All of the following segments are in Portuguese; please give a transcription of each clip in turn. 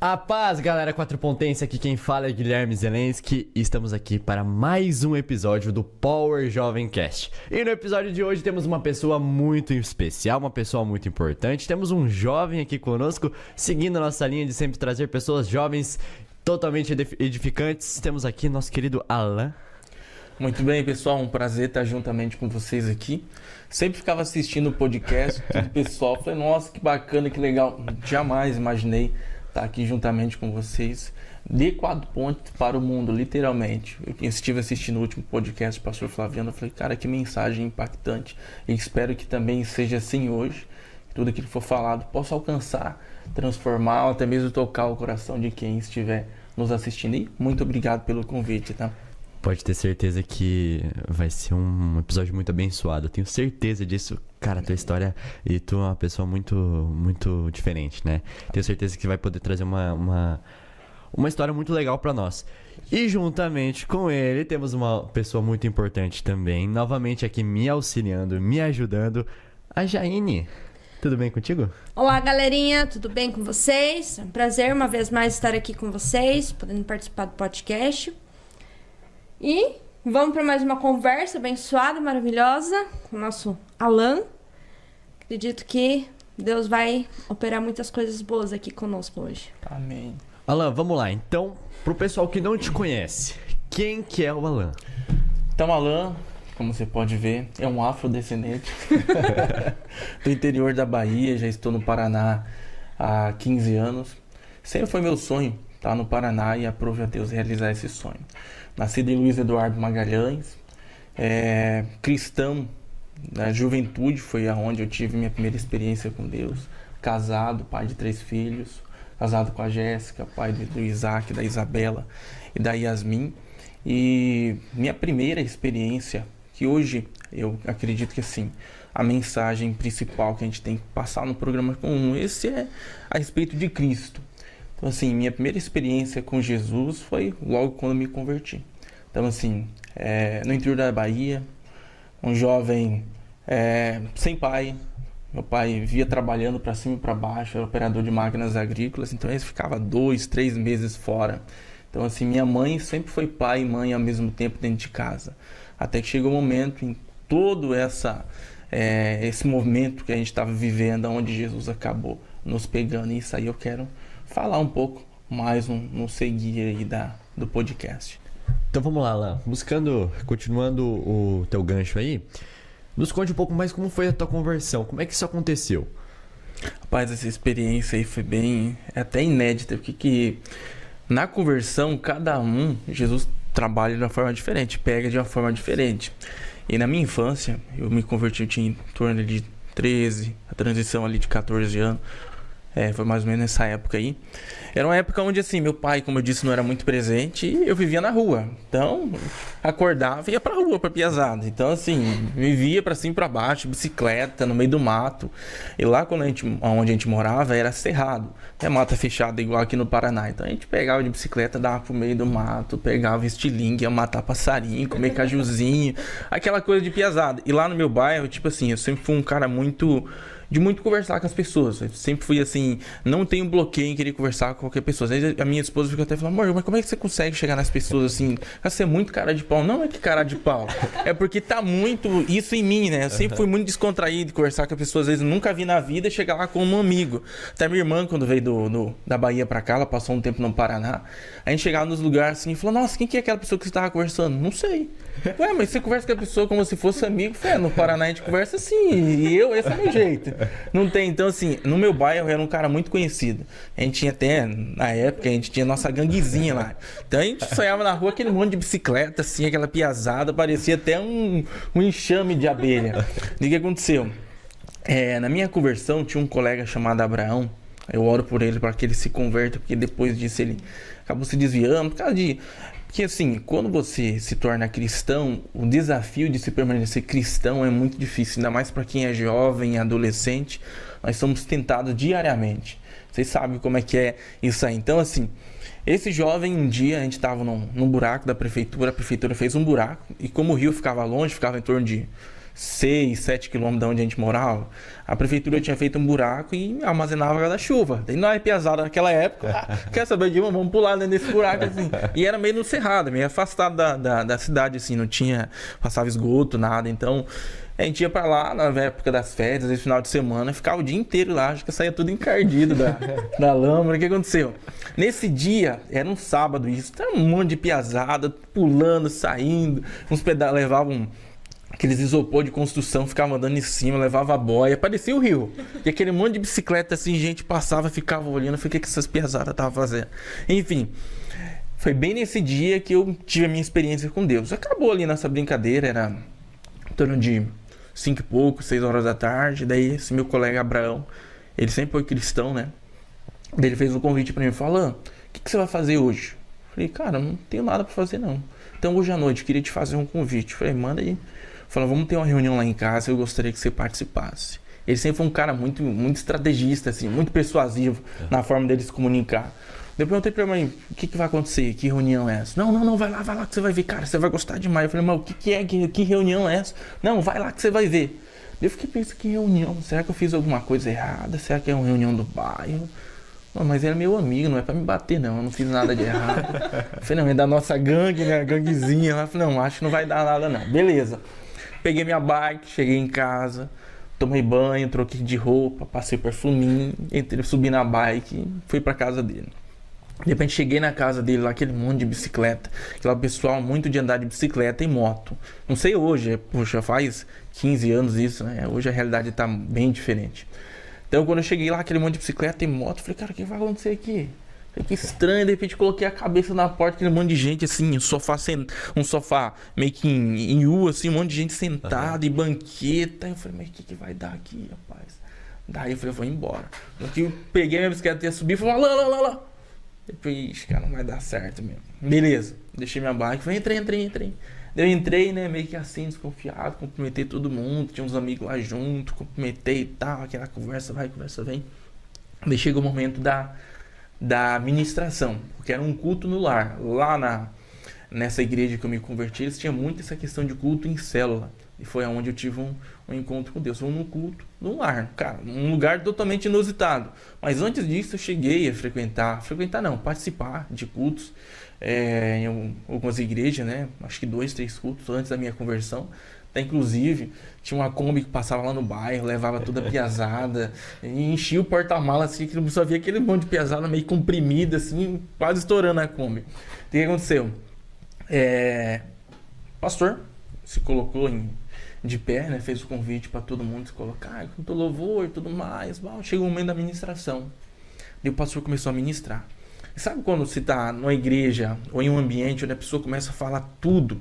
A paz, galera quatropontense, aqui quem fala é Guilherme Zelensky e estamos aqui para mais um episódio do Power Jovem Cast. E no episódio de hoje temos uma pessoa muito especial, uma pessoa muito importante. Temos um jovem aqui conosco, seguindo a nossa linha de sempre trazer pessoas jovens totalmente edificantes. Temos aqui nosso querido Alan. Muito bem, pessoal, um prazer estar juntamente com vocês aqui. Sempre ficava assistindo o podcast, tudo pessoal, falei, nossa, que bacana, que legal. Jamais imaginei estar aqui juntamente com vocês, de quatro pontos para o mundo, literalmente. Eu estive assistindo o último podcast do pastor Flaviano, eu falei, cara, que mensagem impactante. E espero que também seja assim hoje, que tudo aquilo que for falado possa alcançar, transformar, ou até mesmo tocar o coração de quem estiver nos assistindo. E muito obrigado pelo convite, tá? Pode ter certeza que vai ser um episódio muito abençoado. Eu tenho certeza disso. Cara, tua história e tu é uma pessoa muito diferente, né? Tenho certeza que vai poder trazer uma história muito legal pra nós. E juntamente com ele, temos uma pessoa muito importante também. Novamente aqui me auxiliando, me ajudando, a Jaine. Tudo bem contigo? Olá, galerinha. Tudo bem com vocês? É um prazer uma vez mais estar aqui com vocês, podendo participar do podcast. E vamos para mais uma conversa abençoada, maravilhosa, com o nosso Alan. Acredito que Deus vai operar muitas coisas boas aqui conosco hoje. Amém. Alan, vamos lá. Então, pro pessoal que não te conhece, quem que é o Alan? Então, Alan, como você pode ver, é um afrodescendente do interior da Bahia, já estou no Paraná há 15 anos. Sempre foi meu sonho estar no Paraná e aprove a Deus realizar esse sonho. Nascido em Luiz Eduardo Magalhães, cristão da juventude, foi aonde eu tive minha primeira experiência com Deus. Casado, pai de 3 filhos, casado com a Jéssica, pai do Isaac, da Isabela e da Yasmin. E minha primeira experiência, que hoje eu acredito que assim, a mensagem principal que a gente tem que passar no programa comum, esse é a respeito de Cristo. Então, assim, minha primeira experiência com Jesus foi logo quando eu me converti. Então, assim, no interior da Bahia, um jovem sem pai. Meu pai via trabalhando para cima e para baixo, era operador de máquinas agrícolas, então ele ficava 2, 3 meses fora. Então, assim, minha mãe sempre foi pai e mãe ao mesmo tempo dentro de casa. Até que chegou um momento em todo esse movimento que a gente estava vivendo, onde Jesus acabou nos pegando. E isso aí eu quero falar um pouco mais no seguir aí do podcast. Então vamos lá, Alan. Continuando o teu gancho aí, nos conte um pouco mais como foi a tua conversão, como é que isso aconteceu? Rapaz, essa experiência aí foi bem, até inédita, porque na conversão, Jesus trabalha de uma forma diferente, pega de uma forma diferente. E na minha infância, eu me converti, eu tinha em torno de 13, a transição ali de 14 anos. Foi mais ou menos nessa época aí. Era uma época onde, assim, meu pai, como eu disse, não era muito presente e eu vivia na rua. Então, acordava e ia pra rua, pra piazada. Então, assim, vivia pra cima e pra baixo, bicicleta, no meio do mato. E lá, onde a gente morava, era cerrado. É mata fechada, igual aqui no Paraná. Então, a gente pegava de bicicleta, dava pro meio do mato, pegava estilingue, ia matar passarinho, comer cajuzinho. Aquela coisa de piazada. E lá no meu bairro, tipo assim, eu sempre fui um cara de muito conversar com as pessoas. Eu sempre fui assim, não tenho bloqueio em querer conversar com qualquer pessoa. Às vezes a minha esposa fica até falando, amor, mas como é que você consegue chegar nas pessoas assim? Você é muito cara de pau. Não é que cara de pau. É porque tá muito isso em mim, né? Eu sempre fui muito descontraído de conversar com as pessoas. Às vezes nunca vi na vida chegar lá como um amigo. Até minha irmã, quando veio da Bahia pra cá, ela passou um tempo no Paraná. A gente chegava nos lugares assim e falou, nossa, quem que é aquela pessoa que você tava conversando? Não sei. Ué, mas você conversa com a pessoa como se fosse amigo? Falei, no Paraná a gente conversa assim. E esse é o meu jeito. Não tem, então assim, no meu bairro eu era um cara muito conhecido. A gente tinha até, na época, a gente tinha nossa ganguezinha lá. Então a gente sonhava na rua aquele monte de bicicleta, assim, aquela piazada, parecia até um enxame de abelha. E o que aconteceu? Na minha conversão tinha um colega chamado Abraão. Eu oro por ele para que ele se converta, porque depois disso ele acabou se desviando, por causa de... Porque assim, quando você se torna cristão, o desafio de se permanecer cristão é muito difícil, ainda mais para quem é jovem, adolescente. Nós somos tentados diariamente. Vocês sabem como é que é isso aí. Então assim, esse jovem, um dia a gente estava num buraco da prefeitura, a prefeitura fez um buraco, e como o rio ficava longe, ficava em torno de 6, 7 quilômetros de onde a gente morava, a prefeitura tinha feito um buraco e armazenava água da chuva. Daí nós piazada naquela época, quer saber de uma? Vamos pular dentro desse buraco, assim. E era meio no cerrado, meio afastado da cidade, assim, não tinha, passava esgoto, nada. Então, a gente ia pra lá na época das férias, esse final de semana, ficava o dia inteiro lá, acho que saía tudo encardido da lama. O que aconteceu? Nesse dia, era um sábado isso, era um monte de piazada, pulando, saindo, uns pedais levavam aqueles isopor de construção, ficava andando em cima, levava a boia, parecia o rio. E aquele monte de bicicleta assim, gente passava, ficava olhando, o que essas piazadas estavam fazendo. Enfim, foi bem nesse dia que eu tive a minha experiência com Deus. Acabou ali nessa brincadeira, era em torno de 5 e pouco, 6 horas da tarde. Daí esse meu colega Abraão, ele sempre foi cristão, né? Daí ele fez um convite pra mim, falando: o que você vai fazer hoje? Eu falei: cara, não tenho nada pra fazer não. Então hoje à noite eu queria te fazer um convite. Eu falei: manda aí. Falou: vamos ter uma reunião lá em casa, eu gostaria que você participasse. Ele sempre foi um cara muito estrategista, assim, muito persuasivo na forma dele se comunicar. Eu perguntei pra mãe: o que vai acontecer? Que reunião é essa? Não, vai lá que você vai ver, cara, você vai gostar demais. Eu falei: mas o que reunião é essa? Não, vai lá que você vai ver. Eu fiquei pensando: que reunião? Será que eu fiz alguma coisa errada? Será que é uma reunião do bairro? Não, mas ele é meu amigo, não é pra me bater não, eu não fiz nada de errado. Eu falei: não, é da nossa gangue, né, a ganguezinha. Eu falei: não, acho que não vai dar nada não. Beleza. Peguei minha bike, cheguei em casa, tomei banho, troquei de roupa, passei perfuminho, subi na bike e fui pra casa dele. De repente cheguei na casa dele lá, aquele monte de bicicleta, aquele pessoal muito de andar de bicicleta e moto. Não sei hoje, poxa, faz 15 anos isso, né? Hoje a realidade tá bem diferente. Então quando eu cheguei lá, aquele monte de bicicleta e moto, falei: cara, o que vai acontecer aqui? Que estranho, de repente coloquei a cabeça na porta, aquele monte de gente assim, um sofá meio que em U, assim, um monte de gente sentada e banqueta. Eu falei: mas o que vai dar aqui, rapaz? Daí eu falei: eu vou embora. Aqui eu peguei minha bicicleta e ia subir e falei: lá. Eu falei: ixi, cara, não vai dar certo mesmo. Beleza, deixei minha bike, falei: entrei. Daí eu entrei, né, meio que assim, desconfiado, cumprimentei todo mundo, tinha uns amigos lá junto, cumprimentei e tal, aquela conversa vai, conversa vem. Daí chegou o momento da ministração, porque era um culto no lar. Lá nessa igreja que eu me converti, eles tinham muito essa questão de culto em célula. E foi onde eu tive um encontro com Deus. Foi num culto no lar, cara, um lugar totalmente inusitado. Mas antes disso eu cheguei a participar de cultos em algumas igrejas, né? Acho que 2, 3 cultos antes da minha conversão. Até, inclusive, tinha uma Kombi que passava lá no bairro, levava toda a piazada, e enchia o porta-mala assim, que só via aquele monte de piazada meio comprimida, assim, quase estourando a Kombi. O que aconteceu? O pastor se colocou de pé, né? Fez o convite para todo mundo se colocar, cantou louvor e tudo mais. Chegou o momento da ministração. E o pastor começou a ministrar. E sabe quando você está numa igreja ou em um ambiente onde a pessoa começa a falar tudo?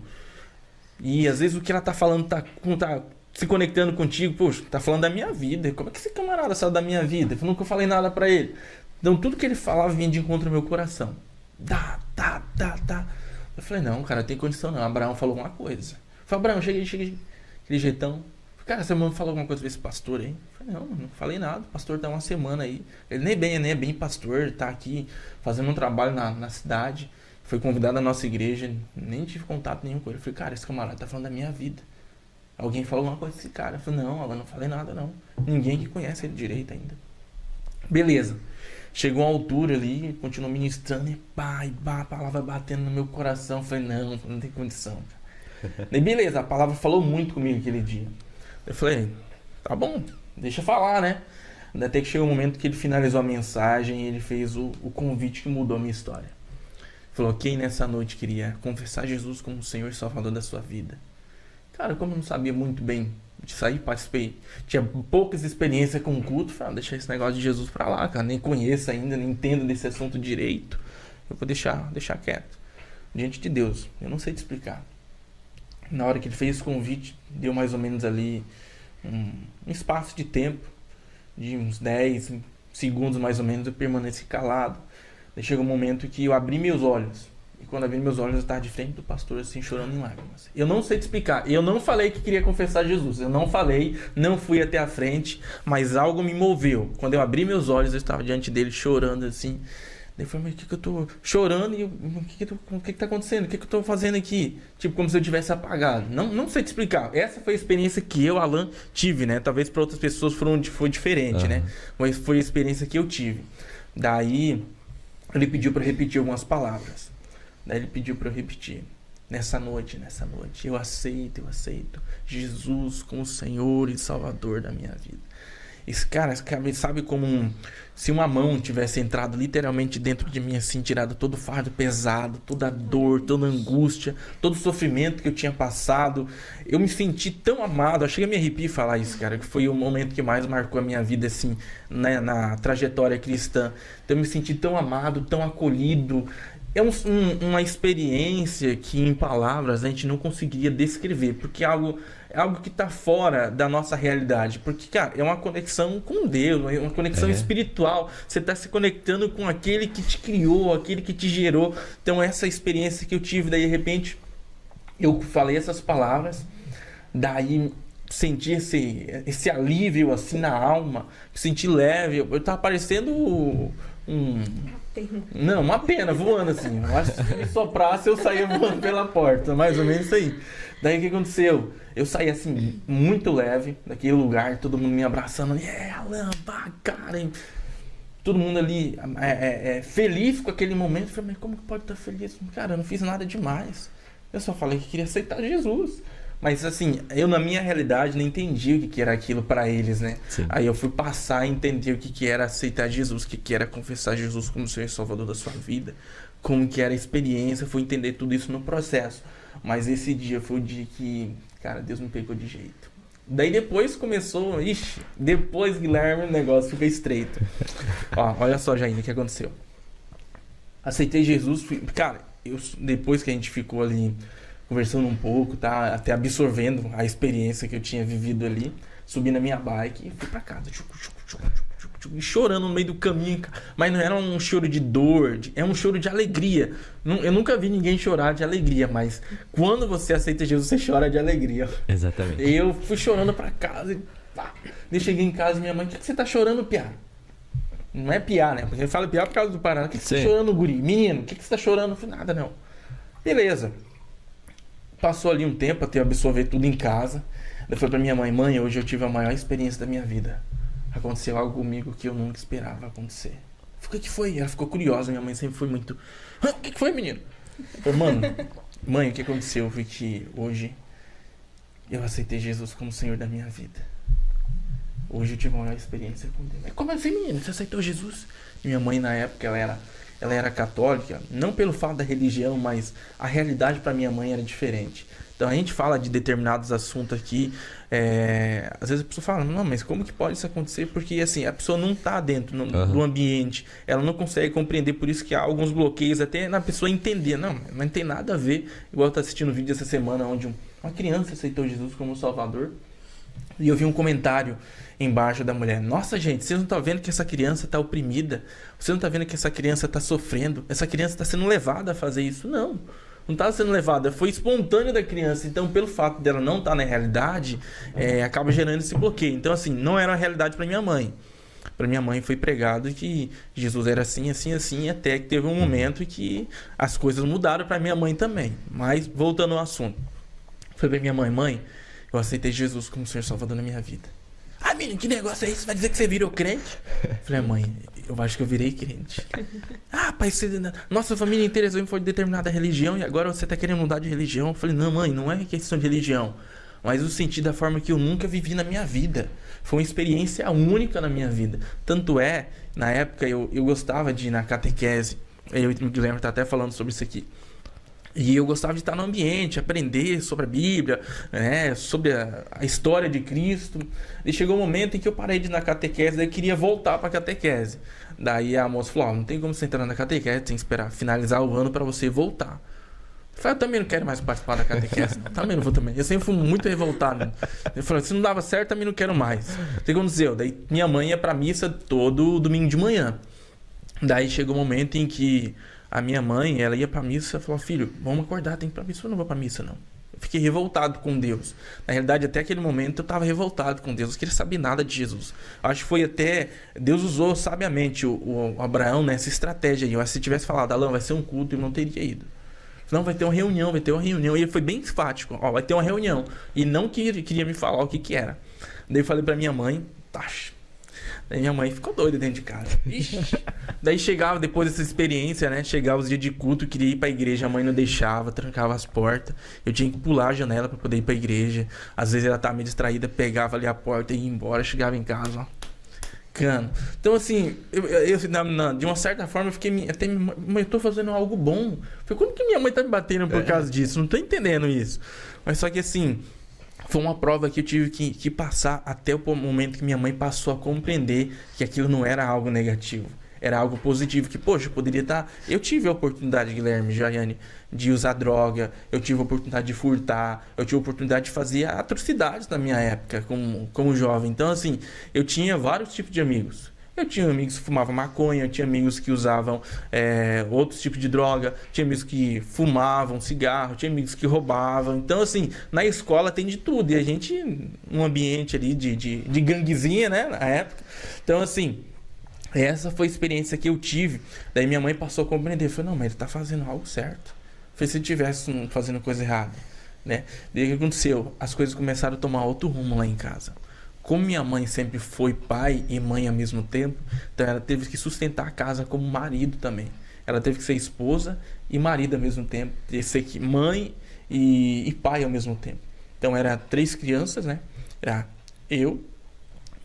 E às vezes o que ela tá falando tá se conectando contigo, poxa, tá falando da minha vida. Como é que esse camarada sabe da minha vida? Eu nunca falei nada pra ele. Então tudo que ele falava vinha de encontro ao meu coração. Tá. Eu falei: não, cara, tem condição não. Abraão falou uma coisa. Eu falei: Abraão, cheguei, aquele jeitão. Cara, você falou alguma coisa pra esse pastor aí? Eu falei: não falei nada. O pastor tá uma semana aí. Ele nem é bem pastor, tá aqui fazendo um trabalho na cidade. Foi convidado à nossa igreja, nem tive contato nenhum com ele. Eu falei: cara, esse camarada tá falando da minha vida. Alguém falou alguma coisa desse cara? Eu falei: não, eu não falei nada não. Ninguém que conhece ele direito ainda. Beleza. Chegou a altura ali, continuou ministrando e a palavra batendo no meu coração. Eu falei: não tem condição. Daí beleza, a palavra falou muito comigo aquele dia. Eu falei: tá bom, deixa eu falar, né? Até que chegou o momento que ele finalizou a mensagem e ele fez o convite que mudou a minha história. Falou: quem nessa noite queria confessar Jesus como o Senhor e Salvador da sua vida? Cara, como eu não sabia muito bem de sair, participei, tinha poucas experiências com o culto, falei: deixa esse negócio de Jesus pra lá, cara, nem conheço ainda, nem entendo desse assunto direito, eu vou deixar quieto. Diante de Deus, eu não sei te explicar. Na hora que ele fez esse convite, deu mais ou menos ali um espaço de tempo, de uns 10 segundos mais ou menos, eu permaneci calado. Daí chegou um momento que eu abri meus olhos. E quando abri meus olhos, eu estava de frente do pastor, assim, chorando em lágrimas. Eu não sei te explicar. Eu não falei que queria confessar Jesus. Eu não falei, não fui até a frente, mas algo me moveu. Quando eu abri meus olhos, eu estava diante dele chorando, assim. Daí eu falei, mas o que eu tô chorando e o que tá acontecendo? O que eu tô fazendo aqui? Tipo, como se eu tivesse apagado. Não sei te explicar. Essa foi a experiência que eu, Alan, tive, né? Talvez para outras pessoas foi diferente, né? Mas foi a experiência que eu tive. Daí, ele pediu para repetir algumas palavras. Daí ele pediu para eu repetir. Nessa noite, eu aceito Jesus como Senhor e Salvador da minha vida. Esse cara, sabe como se uma mão tivesse entrado literalmente dentro de mim, assim, tirado todo o fardo pesado, toda a dor, toda a angústia, todo o sofrimento que eu tinha passado. Eu me senti tão amado, eu cheguei a me arrepiar falar isso, cara, que foi o momento que mais marcou a minha vida, assim, né, na trajetória cristã. Então eu me senti tão amado, tão acolhido. É uma experiência que em palavras a gente não conseguiria descrever, porque é algo que está fora da nossa realidade. Porque, cara, é uma conexão com Deus, é uma conexão espiritual. Você está se conectando com aquele que te criou, aquele que te gerou. Então, essa experiência que eu tive, daí de repente, eu falei essas palavras, daí senti esse alívio assim na alma, me senti leve. Eu estava parecendo não, uma pena voando assim. Eu acho que se me soprasse eu saía voando pela porta, mais ou menos isso aí. Daí o que aconteceu? Eu saí assim, muito leve daquele lugar, todo mundo me abraçando. Alan, cara, hein? Todo mundo ali feliz com aquele momento. Eu falei, mas como que pode estar feliz? Cara, eu não fiz nada demais. Eu só falei que queria aceitar Jesus. Mas assim, eu na minha realidade não entendi o que era aquilo para eles, né? Sim. Aí eu fui passar a entender o que era aceitar Jesus, o que era confessar Jesus como Senhor e Salvador da sua vida, como que era a experiência, fui entender tudo isso no processo. Mas esse dia foi o dia que, cara, Deus me pegou de jeito. Daí depois começou, depois, Guilherme, o negócio fica estreito. Ó, olha só, Jair, o que aconteceu. Aceitei Jesus, cara, depois que a gente ficou ali conversando um pouco, tá? Até absorvendo a experiência que eu tinha vivido ali. Subi na minha bike e fui pra casa. E chorando no meio do caminho. Mas não era um choro de dor, é um choro de alegria. Eu nunca vi ninguém chorar de alegria, mas quando você aceita Jesus, você chora de alegria. Exatamente. Eu fui chorando pra casa e pá. Eu cheguei em casa e minha mãe, o que você tá chorando, piá? Não é piá, né? Porque ele fala piá por causa do Paraná. O que você tá chorando, guri? Menino, o que você tá chorando? Não foi nada, não. Beleza. Passou ali um tempo até eu absorver tudo em casa. Eu falei pra minha mãe, hoje eu tive a maior experiência da minha vida. Aconteceu algo comigo que eu nunca esperava acontecer. O que foi? Ela ficou curiosa, minha mãe sempre foi muito... O que foi, menino? Eu falei, mãe, o que aconteceu foi que hoje eu aceitei Jesus como Senhor da minha vida. Hoje eu tive a maior experiência com Deus. Como assim, menino? Você aceitou Jesus? Minha mãe, na época, ela era católica, não pelo fato da religião, mas a realidade para minha mãe era diferente. Então a gente fala de determinados assuntos aqui, às vezes a pessoa fala, não, mas como que pode isso acontecer? Porque assim, a pessoa não está dentro do ambiente, ela não consegue compreender, por isso que há alguns bloqueios até na pessoa entender. Não tem nada a ver, igual eu estou assistindo um vídeo essa semana onde uma criança aceitou Jesus como Salvador, e eu vi um comentário embaixo da mulher, nossa gente, vocês não estão vendo que essa criança está oprimida? Vocês não estão vendo que essa criança está sofrendo? Essa criança está sendo levada a fazer isso? Não está sendo levada, foi espontâneo da criança. Então, pelo fato dela não estar na realidade, acaba gerando esse bloqueio. Então, assim, não era uma realidade para minha mãe. Para minha mãe foi pregado que Jesus era assim, assim, assim, até que teve um momento em que as coisas mudaram para minha mãe também. Mas, voltando ao assunto, falei para minha mãe, eu aceitei Jesus como Senhor Salvador na minha vida. Ah, menino, que negócio é esse? Vai dizer que você virou crente? Falei, mãe, eu acho que eu virei crente. Ah, pai, nossa família inteira foi de determinada religião e agora você tá querendo mudar de religião? Eu falei, não, mãe, não é questão de religião, mas o sentido da forma que eu nunca vivi na minha vida. Foi uma experiência única na minha vida. Tanto é, na época eu gostava de ir na catequese. Eu e o Guilherme tá até falando sobre isso aqui. E eu gostava de estar no ambiente, aprender sobre a Bíblia, né, sobre a história de Cristo. E chegou um momento em que eu parei de ir na catequese, daí eu queria voltar para a catequese. Daí a moça falou, não tem como você entrar na catequese, tem que esperar finalizar o ano para você voltar. Eu falei, eu também não quero mais participar da catequese. Também não vou também. Eu sempre fui muito revoltado. Eu falei, se não dava certo, também não quero mais. O que aconteceu? Daí minha mãe ia para missa todo domingo de manhã. Daí chegou um momento em que a minha mãe, ela ia pra missa e falou, filho, vamos acordar, tem que ir pra missa. Eu não vou pra missa, não. Eu fiquei revoltado com Deus. Na realidade, até aquele momento eu estava revoltado com Deus, eu queria saber nada de Jesus. Acho que foi até, Deus usou sabiamente o Abraão nessa estratégia aí. Se tivesse falado, Alan, vai ser um culto, eu não teria ido. Não, vai ter uma reunião. E ele foi bem enfático, ó, vai ter uma reunião. E não queria me falar o que era. Daí eu falei pra minha mãe, daí minha mãe ficou doida dentro de casa. Ixi. Daí chegava, depois dessa experiência, né? Chegava os dias de culto, eu queria ir pra igreja, a mãe não deixava, trancava as portas. Eu tinha que pular a janela pra poder ir pra igreja. Às vezes ela tava meio distraída, pegava ali a porta e ia embora, chegava em casa, ó. Cano. Então, assim, de uma certa forma eu fiquei eu tô fazendo algo bom. Foi como que minha mãe tá me batendo por causa disso? Não tô entendendo isso. Mas só que assim, foi uma prova que eu tive que passar até o momento que minha mãe passou a compreender que aquilo não era algo negativo. Era algo positivo, que, poxa, eu poderia estar... Eu tive a oportunidade, Guilherme, Jaiane, de usar droga, eu tive a oportunidade de furtar, eu tive a oportunidade de fazer atrocidades na minha época, como jovem. Então, assim, eu tinha vários tipos de amigos. Eu tinha amigos que fumavam maconha, eu tinha amigos que usavam outros tipos de droga, tinha amigos que fumavam cigarro, tinha amigos que roubavam. Então, assim, na escola tem de tudo. E a gente, um ambiente ali de ganguezinha, né, na época. Então, assim... Essa foi a experiência que eu tive. Daí minha mãe passou a compreender. Falei, não, mas ele tá fazendo algo certo. Falei, se ele estivesse fazendo coisa errada, né? Daí o que aconteceu? As coisas começaram a tomar outro rumo lá em casa. Como minha mãe sempre foi pai e mãe ao mesmo tempo, então ela teve que sustentar a casa como marido também. Ela teve que ser esposa e marido ao mesmo tempo. Ter ser mãe e pai ao mesmo tempo. Então eram 3 crianças, né? Era eu,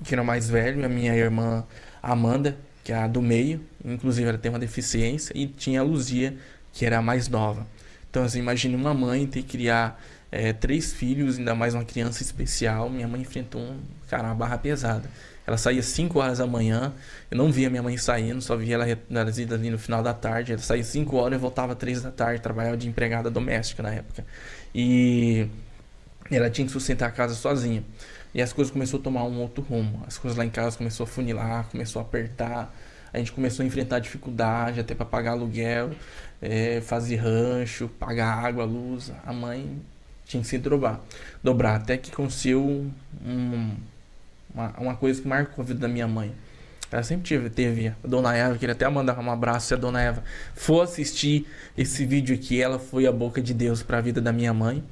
que era o mais velho, a minha irmã Amanda, que é a do meio, inclusive ela tem uma deficiência, e tinha a Luzia, que era a mais nova. Então, assim, imagine uma mãe ter que criar 3 filhos, ainda mais uma criança especial. Minha mãe enfrentou uma barra pesada. Ela saía 5 horas da manhã, eu não via minha mãe saindo, só via ela ali no final da tarde. Ela saía 5 horas e voltava 3 da tarde, trabalhava de empregada doméstica na época. E ela tinha que sustentar a casa sozinha. E as coisas começaram a tomar um outro rumo. As coisas lá em casa começaram a funilar, começou a apertar. A gente começou a enfrentar dificuldade até para pagar aluguel, fazer rancho, pagar água, luz. A mãe tinha que se dobrar. Até que aconteceu uma coisa que marcou a vida da minha mãe. Ela sempre teve a Dona Eva, queria até mandar um abraço se a Dona Eva for assistir esse vídeo aqui. Ela foi a boca de Deus para a vida da minha mãe.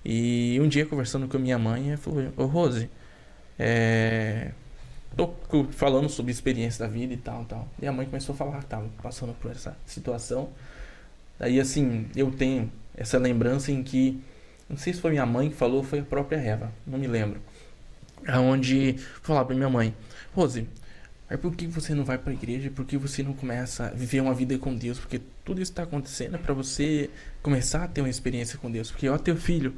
E um dia, conversando com a minha mãe, ela falou, ô Rose, tô falando sobre a experiência da vida e tal. E a mãe começou a falar que tava passando por essa situação. Daí, assim, eu tenho essa lembrança em que, não sei se foi minha mãe que falou ou foi a própria Eva, não me lembro. Onde falar pra minha mãe, Rose, mas por que você não vai pra igreja? Por que você não começa a viver uma vida com Deus? Porque tudo isso está acontecendo para você começar a ter uma experiência com Deus. Porque ó, teu filho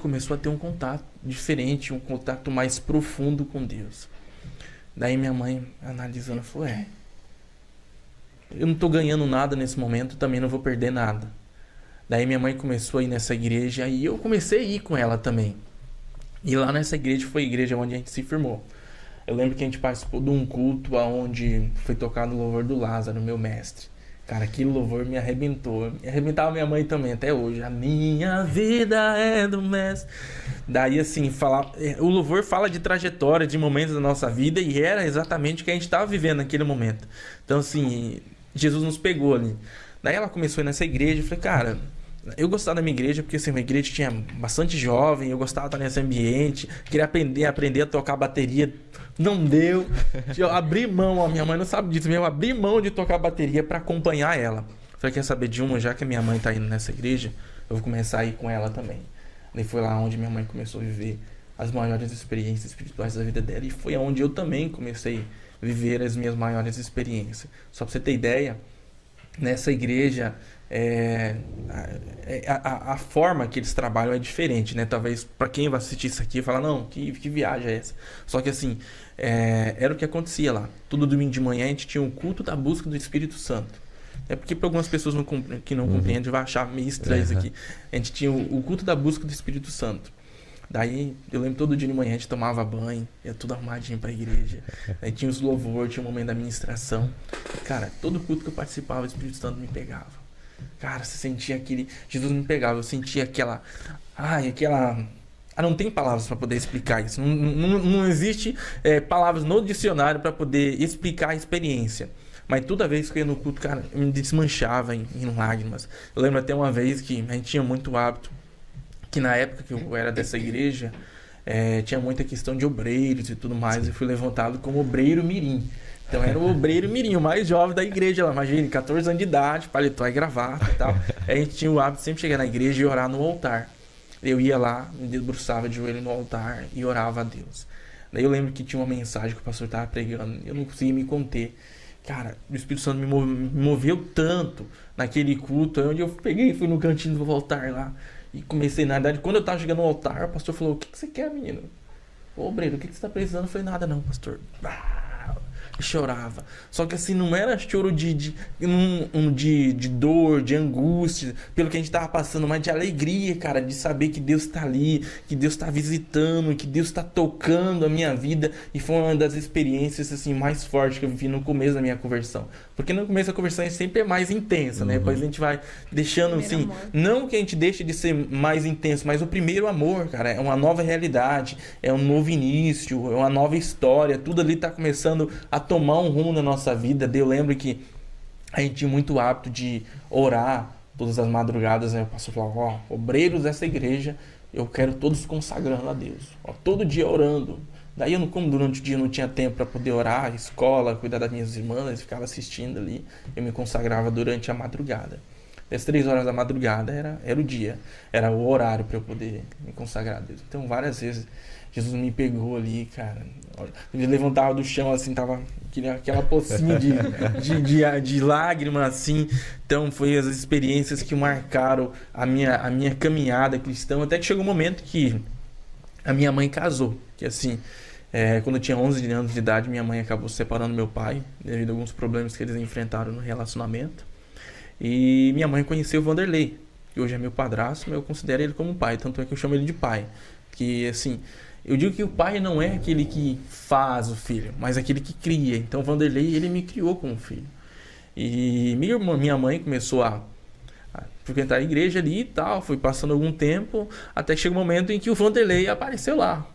começou a ter um contato diferente, um contato mais profundo com Deus. Daí minha mãe, analisando, falou, eu não tô ganhando nada nesse momento, também não vou perder nada. Daí minha mãe começou a ir nessa igreja e eu comecei a ir com ela também. E lá nessa igreja foi a igreja onde a gente se firmou. Eu lembro que a gente participou de um culto onde foi tocado o louvor do Lázaro, meu mestre. Cara, aquele louvor me arrebentou. Me arrebentava minha mãe também, até hoje. A minha vida é do mestre. Daí, assim, o louvor fala de trajetória, de momentos da nossa vida, e era exatamente o que a gente estava vivendo naquele momento. Então, assim, Jesus nos pegou ali. Daí ela começou a ir nessa igreja, eu falei, cara, eu gostava da minha igreja, porque assim, a igreja tinha bastante jovem, eu gostava de estar nesse ambiente, queria aprender a tocar bateria, não deu. Eu abri mão, a minha mãe não sabe disso, eu abri mão de tocar bateria para acompanhar ela. Falei, quer saber de uma, já que a minha mãe tá indo nessa igreja, eu vou começar a ir com ela também. Daí foi lá onde minha mãe começou a viver as maiores experiências espirituais da vida dela, e foi onde eu também comecei a viver as minhas maiores experiências. Só pra você ter ideia, nessa igreja, a forma que eles trabalham é diferente, né? Talvez para quem vai assistir isso aqui fala, não, que viagem é essa? Só que assim, era o que acontecia lá. Todo domingo de manhã a gente tinha um culto da busca do Espírito Santo. É porque para algumas pessoas que não compreendem vai achar meio estranho isso aqui. A gente tinha o culto da busca do Espírito Santo. Daí, eu lembro todo dia de manhã a gente tomava banho, ia tudo arrumadinho pra igreja. Aí tinha os louvores, tinha o momento da ministração. Cara, todo culto que eu participava, o Espírito Santo me pegava. Cara, você sentia aquele... Jesus me pegava, eu sentia Ai, aquela... não tem palavras para poder explicar isso. Não existe palavras no dicionário para poder explicar a experiência. Mas toda vez que eu ia no culto, cara, eu me desmanchava em lágrimas. Eu lembro até uma vez que a gente tinha muito hábito, que na época que eu era dessa igreja, tinha muita questão de obreiros e tudo mais. Eu fui levantado como obreiro mirim. Então era o obreiro mirim, o mais jovem da igreja lá. Imagina, 14 anos de idade, paletó e gravata e tal. Aí a gente tinha o hábito de sempre chegar na igreja e orar no altar. Eu ia lá, me debruçava de joelho no altar e orava a Deus. Daí eu lembro que tinha uma mensagem que o pastor estava pregando, eu não conseguia me conter. Cara, o Espírito Santo me moveu tanto naquele culto, onde eu peguei e fui no cantinho do altar lá. E comecei, na verdade, quando eu estava chegando no altar, o pastor falou: o que você quer, menino? Ô, obreiro, o que você está precisando? Eu falei: nada não, pastor. Chorava. Só que assim, não era choro de dor, de angústia, pelo que a gente tava passando, mas de alegria, cara, de saber que Deus tá ali, que Deus tá visitando, que Deus tá tocando a minha vida. E foi uma das experiências assim mais fortes que eu vivi no começo da minha conversão. Porque no começo da conversão sempre é mais intensa, né? Depois a gente vai deixando assim, amor. Não que a gente deixe de ser mais intenso, mas o primeiro amor, cara, é uma nova realidade, é um novo início, é uma nova história, tudo ali tá começando a tomar um rumo na nossa vida. Eu lembro que a gente tinha muito hábito de orar todas as madrugadas, né? O pastor falava: obreiros dessa igreja, eu quero todos consagrando a Deus, todo dia orando. Daí eu, como durante o dia eu não tinha tempo para poder orar, escola, cuidar das minhas irmãs, ficava assistindo ali, eu me consagrava durante a madrugada. Às 3 horas da madrugada era o dia, era o horário para eu poder me consagrar a Deus. Então várias vezes Jesus me pegou ali, cara. Eu levantava do chão, assim, tava aquela pocinha de lágrima, assim. Então, foi as experiências que marcaram a minha caminhada cristã. Até que chegou um momento que a minha mãe casou. Que, assim, quando eu tinha 11 anos de idade, minha mãe acabou separando meu pai, devido a alguns problemas que eles enfrentaram no relacionamento. E minha mãe conheceu o Vanderlei, que hoje é meu padrasto, mas eu considero ele como pai. Tanto é que eu chamo ele de pai. Que, assim... Eu digo que o pai não é aquele que faz o filho, mas aquele que cria. Então, o Vanderlei, ele me criou como filho. E minha mãe começou a frequentar a igreja ali e tal. Foi passando algum tempo, até que chega um momento em que o Vanderlei apareceu lá.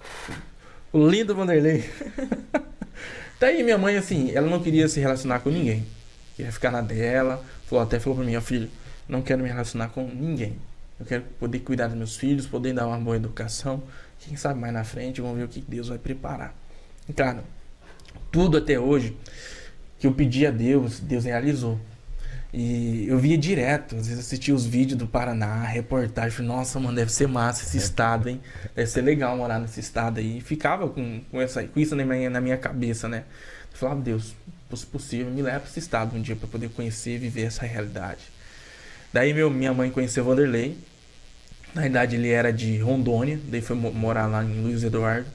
O lindo Vanderlei. Daí minha mãe, assim, ela não queria se relacionar com ninguém. Queria ficar na dela. Até falou pra mim: filho, não quero me relacionar com ninguém. Eu quero poder cuidar dos meus filhos, poder dar uma boa educação. Quem sabe mais na frente, vamos ver o que Deus vai preparar. E, cara, tudo até hoje que eu pedi a Deus, Deus realizou. E eu via direto, às vezes assistia os vídeos do Paraná, reportagem, falei: nossa, mano, deve ser massa esse estado, hein? Deve ser legal morar nesse estado aí. E ficava com isso na minha cabeça, né? Eu falava: Deus, se possível, me leva para esse estado um dia para poder conhecer e viver essa realidade. Daí minha mãe conheceu o Vanderlei. Na verdade, ele era de Rondônia, daí foi morar lá em Luiz Eduardo,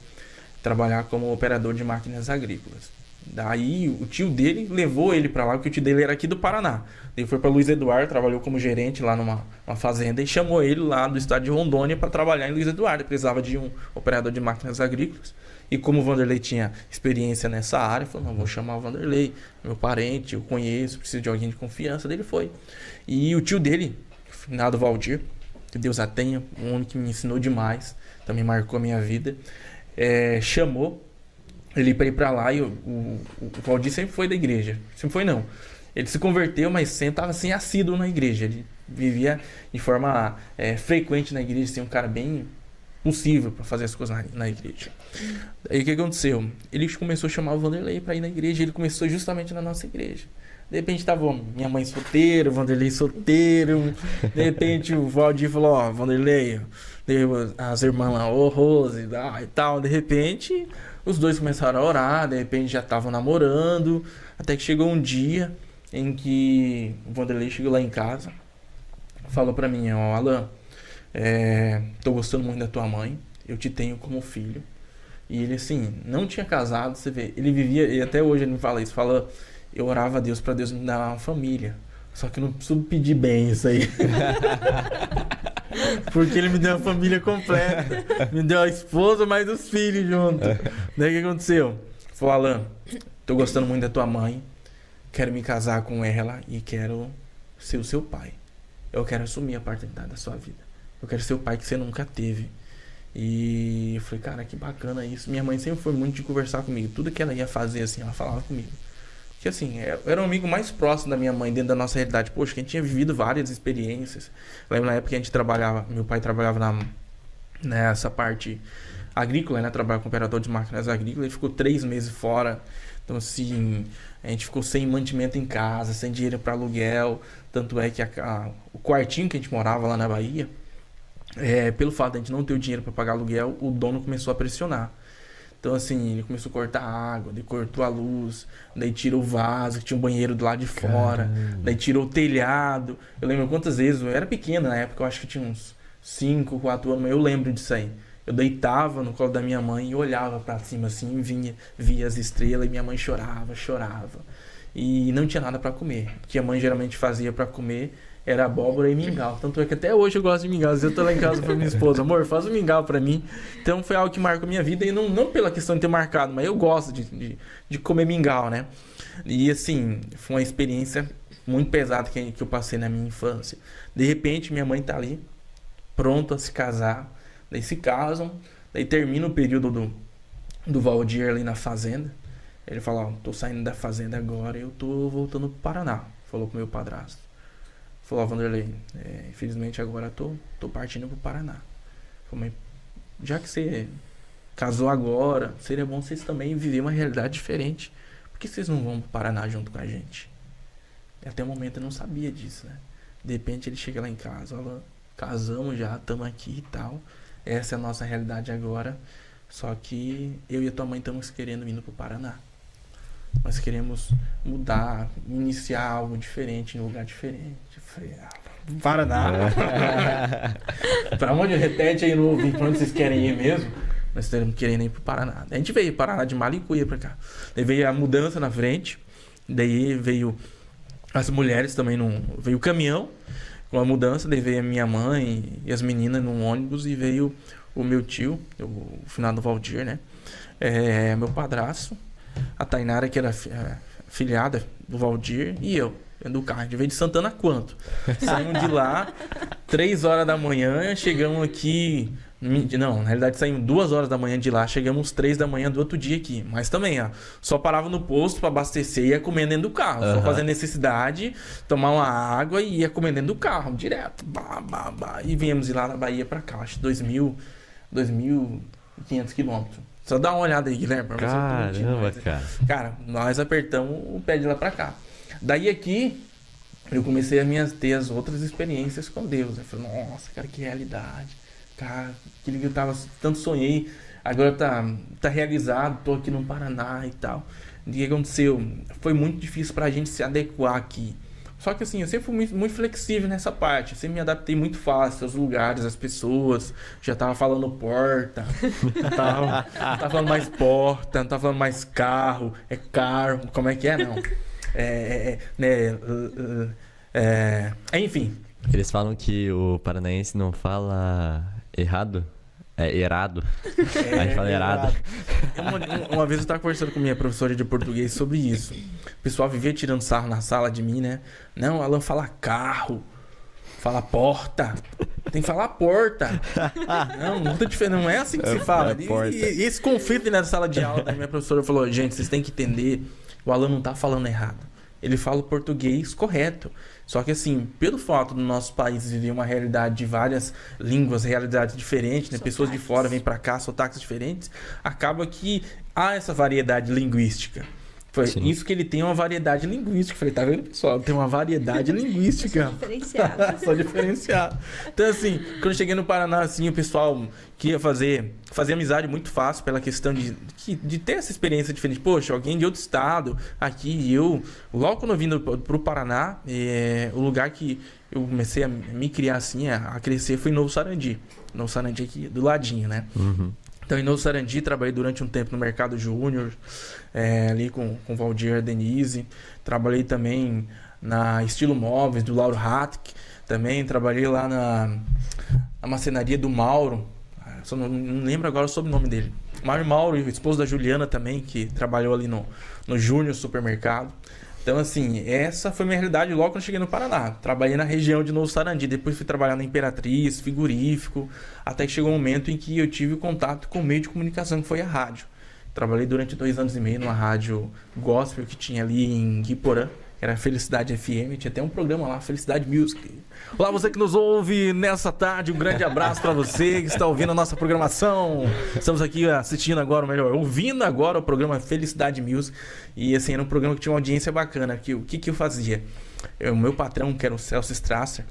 trabalhar como operador de máquinas agrícolas. Daí o tio dele levou ele para lá, porque o tio dele era aqui do Paraná. Daí foi para Luiz Eduardo, trabalhou como gerente lá numa fazenda e chamou ele lá do estado de Rondônia para trabalhar em Luiz Eduardo. Ele precisava de um operador de máquinas agrícolas. E como o Vanderlei tinha experiência nessa área, falou: não, vou chamar o Vanderlei, meu parente, eu conheço, preciso de alguém de confiança. Daí ele foi. E o tio dele, finado Valdir, que Deus a tenha, um homem que me ensinou demais, também marcou a minha vida, chamou ele para ir para lá. E o Valdir sempre foi da igreja, sempre foi não, ele se converteu, mas sempre estava assim assíduo na igreja, ele vivia de forma frequente na igreja, assim, um cara bem possível para fazer as coisas na igreja. Aí o que aconteceu? Ele começou a chamar o Vanderlei para ir na igreja, ele começou justamente na nossa igreja. De repente tava minha mãe solteira, o Vanderlei solteiro. De repente o Valdir falou: Vanderlei, as irmãs lá, Rose e tal. De repente os dois começaram a orar, de repente já estavam namorando. Até que chegou um dia em que o Vanderlei chegou lá em casa, falou pra mim: Alan, tô gostando muito da tua mãe, eu te tenho como filho. E ele, assim, não tinha casado, você vê, ele vivia, e até hoje ele me fala isso, fala: eu orava a Deus pra Deus me dar uma família, só que eu não preciso pedir bem isso aí. Porque ele me deu uma família completa, me deu a esposa mais os filhos junto. Daí o que aconteceu? Falou: Alan, tô gostando muito da tua mãe, quero me casar com ela e quero ser o seu pai. Eu quero assumir a paternidade da sua vida. Eu quero ser o pai que você nunca teve. E eu falei, cara, que bacana isso. Minha mãe sempre foi muito de conversar comigo. Tudo que ela ia fazer, assim, ela falava comigo. Porque, assim, eu era um amigo mais próximo da minha mãe dentro da nossa realidade. Poxa, que a gente tinha vivido várias experiências. Eu lembro na época que a gente trabalhava, meu pai trabalhava nessa parte agrícola, né? Trabalhava com operador de máquinas agrícolas. Ele ficou 3 meses fora. Então, assim, a gente ficou sem mantimento em casa, sem dinheiro para aluguel. Tanto é que o quartinho que a gente morava lá na Bahia, pelo fato de a gente não ter o dinheiro para pagar aluguel, o dono começou a pressionar. Então, assim, ele começou a cortar a água, daí cortou a luz, daí tirou o vaso, que tinha um banheiro do lado de fora, Caramba. daí tirou o telhado. Eu lembro quantas vezes, eu era pequeno na época, eu acho que eu tinha uns 5, 4 anos, mas eu lembro disso aí. Eu deitava no colo da minha mãe e olhava pra cima assim, via as estrelas e minha mãe chorava. E não tinha nada pra comer. O que a mãe geralmente fazia pra comer era abóbora e mingau. Tanto é que até hoje eu gosto de mingau. Às vezes eu tô lá em casa pra minha esposa, amor, faz um mingau pra mim. Então foi algo que marcou a minha vida. E não pela questão de ter marcado, mas eu gosto de comer mingau, né? E assim, foi uma experiência muito pesada que eu passei na minha infância. De repente, minha mãe tá ali, pronta a se casar. Daí se casam, daí termina o período do Valdir ali na fazenda. Ele fala, ó, tô saindo da fazenda agora e eu tô voltando pro Paraná. Falou pro meu padrasto. Falou, ó, Vanderlei, infelizmente agora tô partindo pro Paraná. Falei, mas já que você casou agora, seria bom vocês também viver uma realidade diferente. Por que vocês não vão pro Paraná junto com a gente? E até o momento eu não sabia disso, né? De repente ele chega lá em casa, ó, casamos já, estamos aqui e tal. Essa é a nossa realidade agora. Só que eu e a tua mãe estamos querendo ir pro Paraná. Nós queremos mudar, iniciar algo diferente, em um lugar diferente. Eu falei, Paraná. Pra onde? Repete aí no ouvido, pra onde vocês querem ir mesmo? Nós estamos querendo ir pro Paraná. A gente veio Paraná de Malicuia pra cá. Daí veio a mudança na frente. Daí veio as mulheres também, veio o caminhão com a mudança. Daí veio a minha mãe e as meninas num ônibus. E veio o meu tio, o finado Valdir, né? Meu padrasto, a Tainara, que era filhada do Valdir, e eu, dentro do carro. A gente veio de Santana quanto? Saímos de lá, 3 horas da manhã, chegamos aqui... Não, na realidade saímos 2 horas da manhã de lá, chegamos 3 da manhã do outro dia aqui. Mas também, ó, só parava no posto pra abastecer e ia comendo dentro do carro. Só fazendo necessidade, tomar uma água e ia comendo dentro do carro, direto. E viemos de lá na Bahia pra cá, acho 2.500 quilômetros. Só dá uma olhada aí, Guilherme. Pra Caramba, você, cara. Cara, nós apertamos o pé de lá pra cá. Daí aqui, eu comecei a ter as outras experiências com Deus. Eu falei, nossa, cara, que realidade. Cara, aquilo que eu tanto sonhei, agora tá realizado, tô aqui no Paraná e tal. O que aconteceu? Foi muito difícil pra gente se adequar aqui. Só que assim, eu sempre fui muito flexível nessa parte. Eu sempre me adaptei muito fácil aos lugares, às pessoas. Já tava falando porta. Tava falando mais porta, não tava falando mais carro. Carro, como é que é? Não. Enfim. Eles falam que o paranaense não fala errado. É errado. A gente fala errado. Uma vez eu estava conversando com minha professora de português sobre isso. O pessoal vivia tirando sarro na sala de mim, né? Não, Alan fala carro, fala porta. Tem que falar porta. Não é assim que se fala. E esse conflito na sala de aula, a minha professora falou, gente, vocês têm que entender, o Alan não tá falando errado. Ele fala o português correto. Só que assim, pelo fato do nosso país viver uma realidade de várias línguas, realidades diferentes, né? Pessoas de fora vêm para cá, sotaques diferentes, acaba que há essa variedade linguística. Foi isso que ele tem, uma variedade linguística. Falei, tá vendo, pessoal? Tem uma variedade linguística. Só diferenciado. Então, assim, quando eu cheguei no Paraná, assim, o pessoal queria fazer amizade muito fácil pela questão de ter essa experiência diferente. Poxa, alguém de outro estado, aqui, eu... Logo quando eu vim pro Paraná, o lugar que eu comecei a me criar, assim, a crescer, foi em Novo Sarandi. Novo Sarandi aqui, do ladinho, né? Uhum. Então, em Novo Sarandi, trabalhei durante um tempo no Mercado Júnior, ali com o Valdir, Denise. Trabalhei também na Estilo Móveis, do Lauro Hatk. Também trabalhei lá na marcenaria do Mauro. Só não lembro agora o sobrenome dele. Mauro, esposo da Juliana também, que trabalhou ali no Júnior Supermercado. Então, assim, essa foi minha realidade logo quando eu cheguei no Paraná. Trabalhei na região de Novo Sarandi, depois fui trabalhar na Imperatriz, frigorífico, até que chegou um momento em que eu tive contato com o meio de comunicação, que foi a rádio. Trabalhei durante 2 anos e meio numa rádio gospel que tinha ali em Guiporã, que era Felicidade FM, tinha até um programa lá, Felicidade Music. Olá, você que nos ouve nessa tarde, um grande abraço para você que está ouvindo a nossa programação. Estamos aqui assistindo agora, ou melhor, ouvindo agora o programa Felicidade Music. E assim, era um programa que tinha uma audiência bacana. O que eu fazia? O meu patrão, que era o Celso Strasser,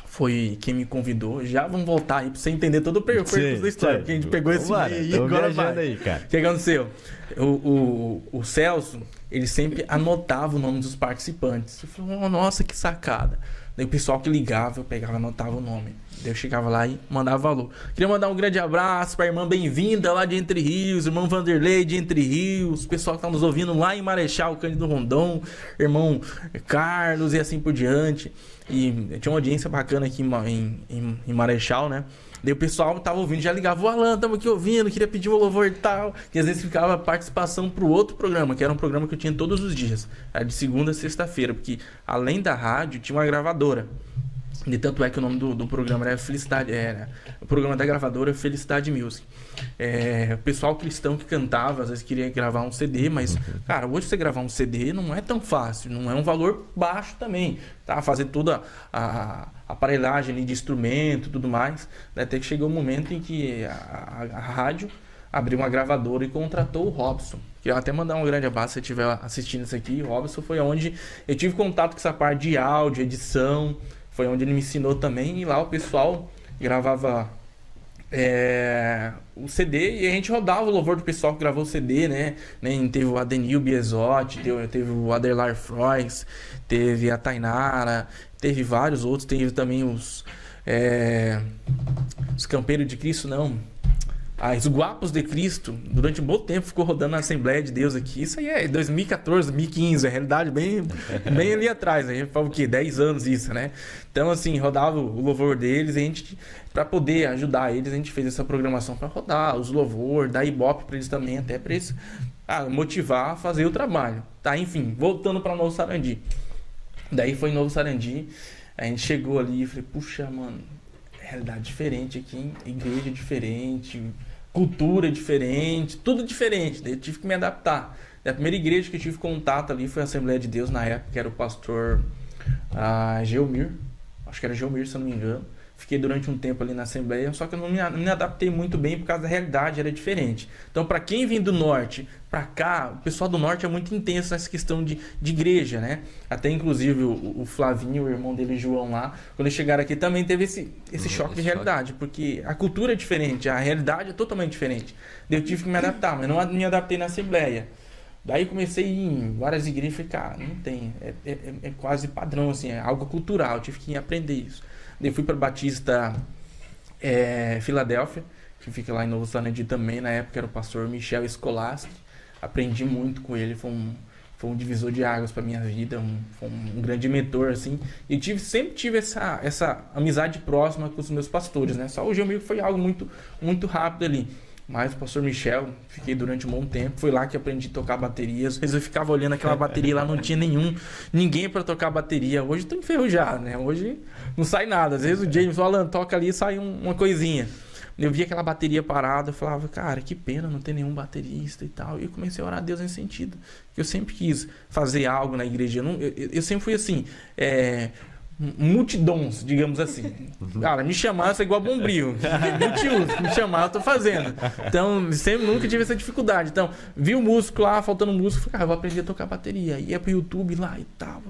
foi quem me convidou. Já vamos voltar aí pra você entender todo o percurso da história. Porque a gente pegou esse meio aí, agora vai. Aí, cara. O que aconteceu? O Celso, ele sempre anotava o nome dos participantes. Eu falei, oh, nossa, que sacada. Daí o pessoal que ligava, eu pegava e anotava o nome. Daí eu chegava lá e mandava valor. Queria mandar um grande abraço pra irmã Bem-vinda lá de Entre Rios, irmão Vanderlei de Entre Rios, pessoal que tá nos ouvindo lá em Marechal Cândido Rondon, irmão Carlos e assim por diante. E tinha uma audiência bacana aqui em Marechal, né? Daí o pessoal tava ouvindo, já ligava, o Alan, tamo aqui ouvindo, queria pedir um louvor e tal. E às vezes ficava participação pro outro programa, que era um programa que eu tinha todos os dias. Era de segunda a sexta-feira, porque além da rádio, tinha uma gravadora. E tanto é que o nome do programa era Felicidade, o programa da gravadora é Felicidade Music. O pessoal cristão que cantava, às vezes queria gravar um CD, mas, cara, hoje você gravar um CD não é tão fácil, não é um valor baixo também, tá? Fazer toda a aparelhagem ali de instrumento e tudo mais. Até que chegou um momento em que a rádio abriu uma gravadora e contratou o Robson. Queria até mandar um grande abraço se você estiver assistindo isso aqui. O Robson foi onde eu tive contato com essa parte de áudio, edição. Foi onde ele me ensinou também. E lá o pessoal gravava o CD e a gente rodava o louvor do pessoal que gravou o CD, né? Teve o Adenil Biezotti, teve o Adelar Frois, teve a Tainara, teve vários outros. Teve também os Campeiros de Cristo, não. Os Guapos de Cristo, durante um bom tempo ficou rodando na Assembleia de Deus aqui. Isso aí é 2014, 2015, é realidade bem ali atrás. A gente fala o quê? 10 anos isso, né? Então, assim, rodava o louvor deles, e a gente, pra poder ajudar eles, a gente fez essa programação pra rodar os louvor, dar ibope pra eles também, até pra eles motivar a fazer o trabalho. Tá, enfim, voltando pra Novo Sarandi. Daí foi em Novo Sarandi, a gente chegou ali e falei, puxa, mano, realidade diferente aqui, hein? Igreja diferente, cultura diferente, tudo diferente. Daí eu tive que me adaptar. A primeira igreja que eu tive contato ali foi a Assembleia de Deus, na época, que era o pastor Geomir. Acho que era Geomir, se eu não me engano. Fiquei durante um tempo ali na Assembleia, só que eu não me adaptei muito bem por causa da realidade, era diferente. Então, para quem vem do norte para cá, o pessoal do norte é muito intenso nessa questão de igreja, né? Até inclusive o Flavinho, o irmão dele, João, lá, quando eles chegaram aqui também teve esse choque de realidade, porque a cultura é diferente, a realidade é totalmente diferente. Daí eu tive que me adaptar, mas não me adaptei na Assembleia. Daí comecei em várias igrejas e falei, cara, não tem, é quase padrão, assim, é algo cultural, eu tive que aprender isso. Daí fui para Batista Filadélfia, que fica lá em Novo Sarandi também. Na época era o pastor Michel Escolaschi. Aprendi muito com ele, foi um divisor de águas para minha vida, foi um grande mentor, assim. E sempre tive essa amizade próxima com os meus pastores, né? Só o Geomir foi algo muito, muito rápido ali. Mas o pastor Michel, fiquei durante um bom tempo. Foi lá que aprendi a tocar bateria. Às vezes eu ficava olhando aquela bateria lá, não tinha ninguém para tocar bateria. Hoje tô enferrujado, né? Hoje não sai nada. Às vezes o James, o Alan, toca ali e sai uma coisinha. Eu via aquela bateria parada, eu falava, cara, que pena não ter nenhum baterista e tal. E eu comecei a orar a Deus nesse sentido. Eu sempre quis fazer algo na igreja. Eu sempre fui assim, multidons, digamos assim. Cara, me chamar, eu sou igual bombril. Multiuso, me chamar, eu tô fazendo. Então, nunca tive essa dificuldade. Então, vi o músico lá, faltando músico, falei, eu vou aprender a tocar bateria. Ia pro YouTube lá e tal.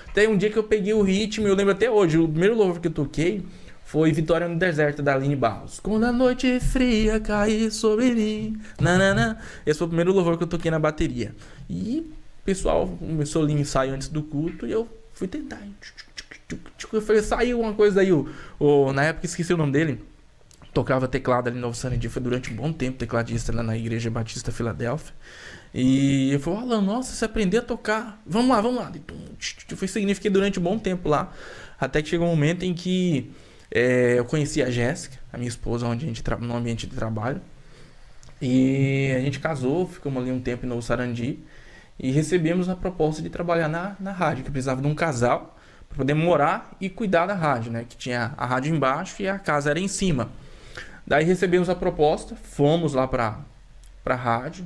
Até um dia que eu peguei o ritmo, eu lembro até hoje, o primeiro louvor que eu toquei foi Vitória no Deserto, da Aline Barros. Quando a noite fria cair sobre mim. Nanana. Esse foi o primeiro louvor que eu toquei na bateria. E o pessoal começou ali em ensaio antes do culto e eu fui tentar. Eu falei, saiu uma coisa daí. Na época esqueci o nome dele. Tocava teclado ali no Novo Sarandi. Foi durante um bom tempo tecladista lá na Igreja Batista Filadélfia. E eu falei, Alan, nossa, você aprendeu a tocar. Vamos lá. Eu fui seguindo, fiquei durante um bom tempo lá. Até que chegou um momento em que eu conheci a Jéssica, a minha esposa, onde a gente no ambiente de trabalho. E a gente casou, ficamos ali um tempo em Novo Sarandi. e recebemos a proposta de trabalhar na rádio, que precisava de um casal para poder morar e cuidar da rádio, né? Que tinha a rádio embaixo e a casa era em cima. Daí recebemos a proposta, fomos lá para a rádio,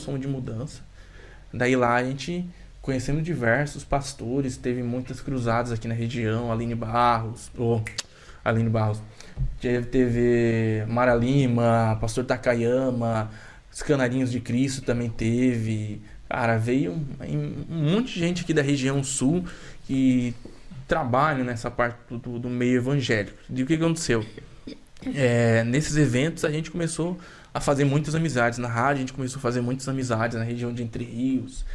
fomos de mudança. Daí lá a gente conhecemos diversos pastores, teve muitas cruzadas aqui na região, Aline Barros, teve Mara Lima, Pastor Takayama, os Canarinhos de Cristo também teve. Cara, veio um monte de gente aqui da região sul que trabalha nessa parte do meio evangélico. E o que aconteceu? Nesses eventos a gente começou a fazer muitas amizades na rádio, a gente começou a fazer muitas amizades na região de Entre Rios,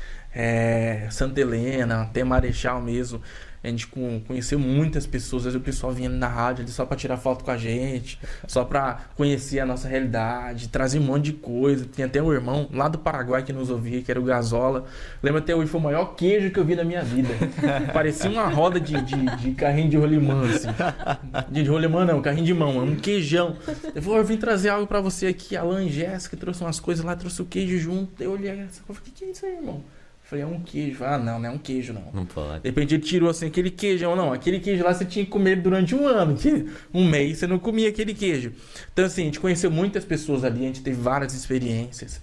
Santa Helena, até Marechal mesmo. A gente conheceu muitas pessoas, às vezes o pessoal vinha na rádio ali só para tirar foto com a gente, só para conhecer a nossa realidade, trazer um monte de coisa. Tinha até um irmão lá do Paraguai que nos ouvia, que era o Gazola. Lembro até hoje, foi o maior queijo que eu vi na minha vida. Parecia uma roda de carrinho de rolimã, assim. De rolimã não, carrinho de mão, um queijão. Eu falei, eu vim trazer algo para você aqui. Alan e Jéssica trouxe umas coisas lá, trouxe o queijo junto. Eu olhei essa coisa, o que é isso aí, irmão? Falei, é um queijo. Ah, não é um queijo, não. Não pode. De repente ele tirou assim, aquele queijão, não. Aquele queijo lá você tinha que comer durante um ano. Que um mês você não comia aquele queijo. Então, assim, a gente conheceu muitas pessoas ali, a gente teve várias experiências.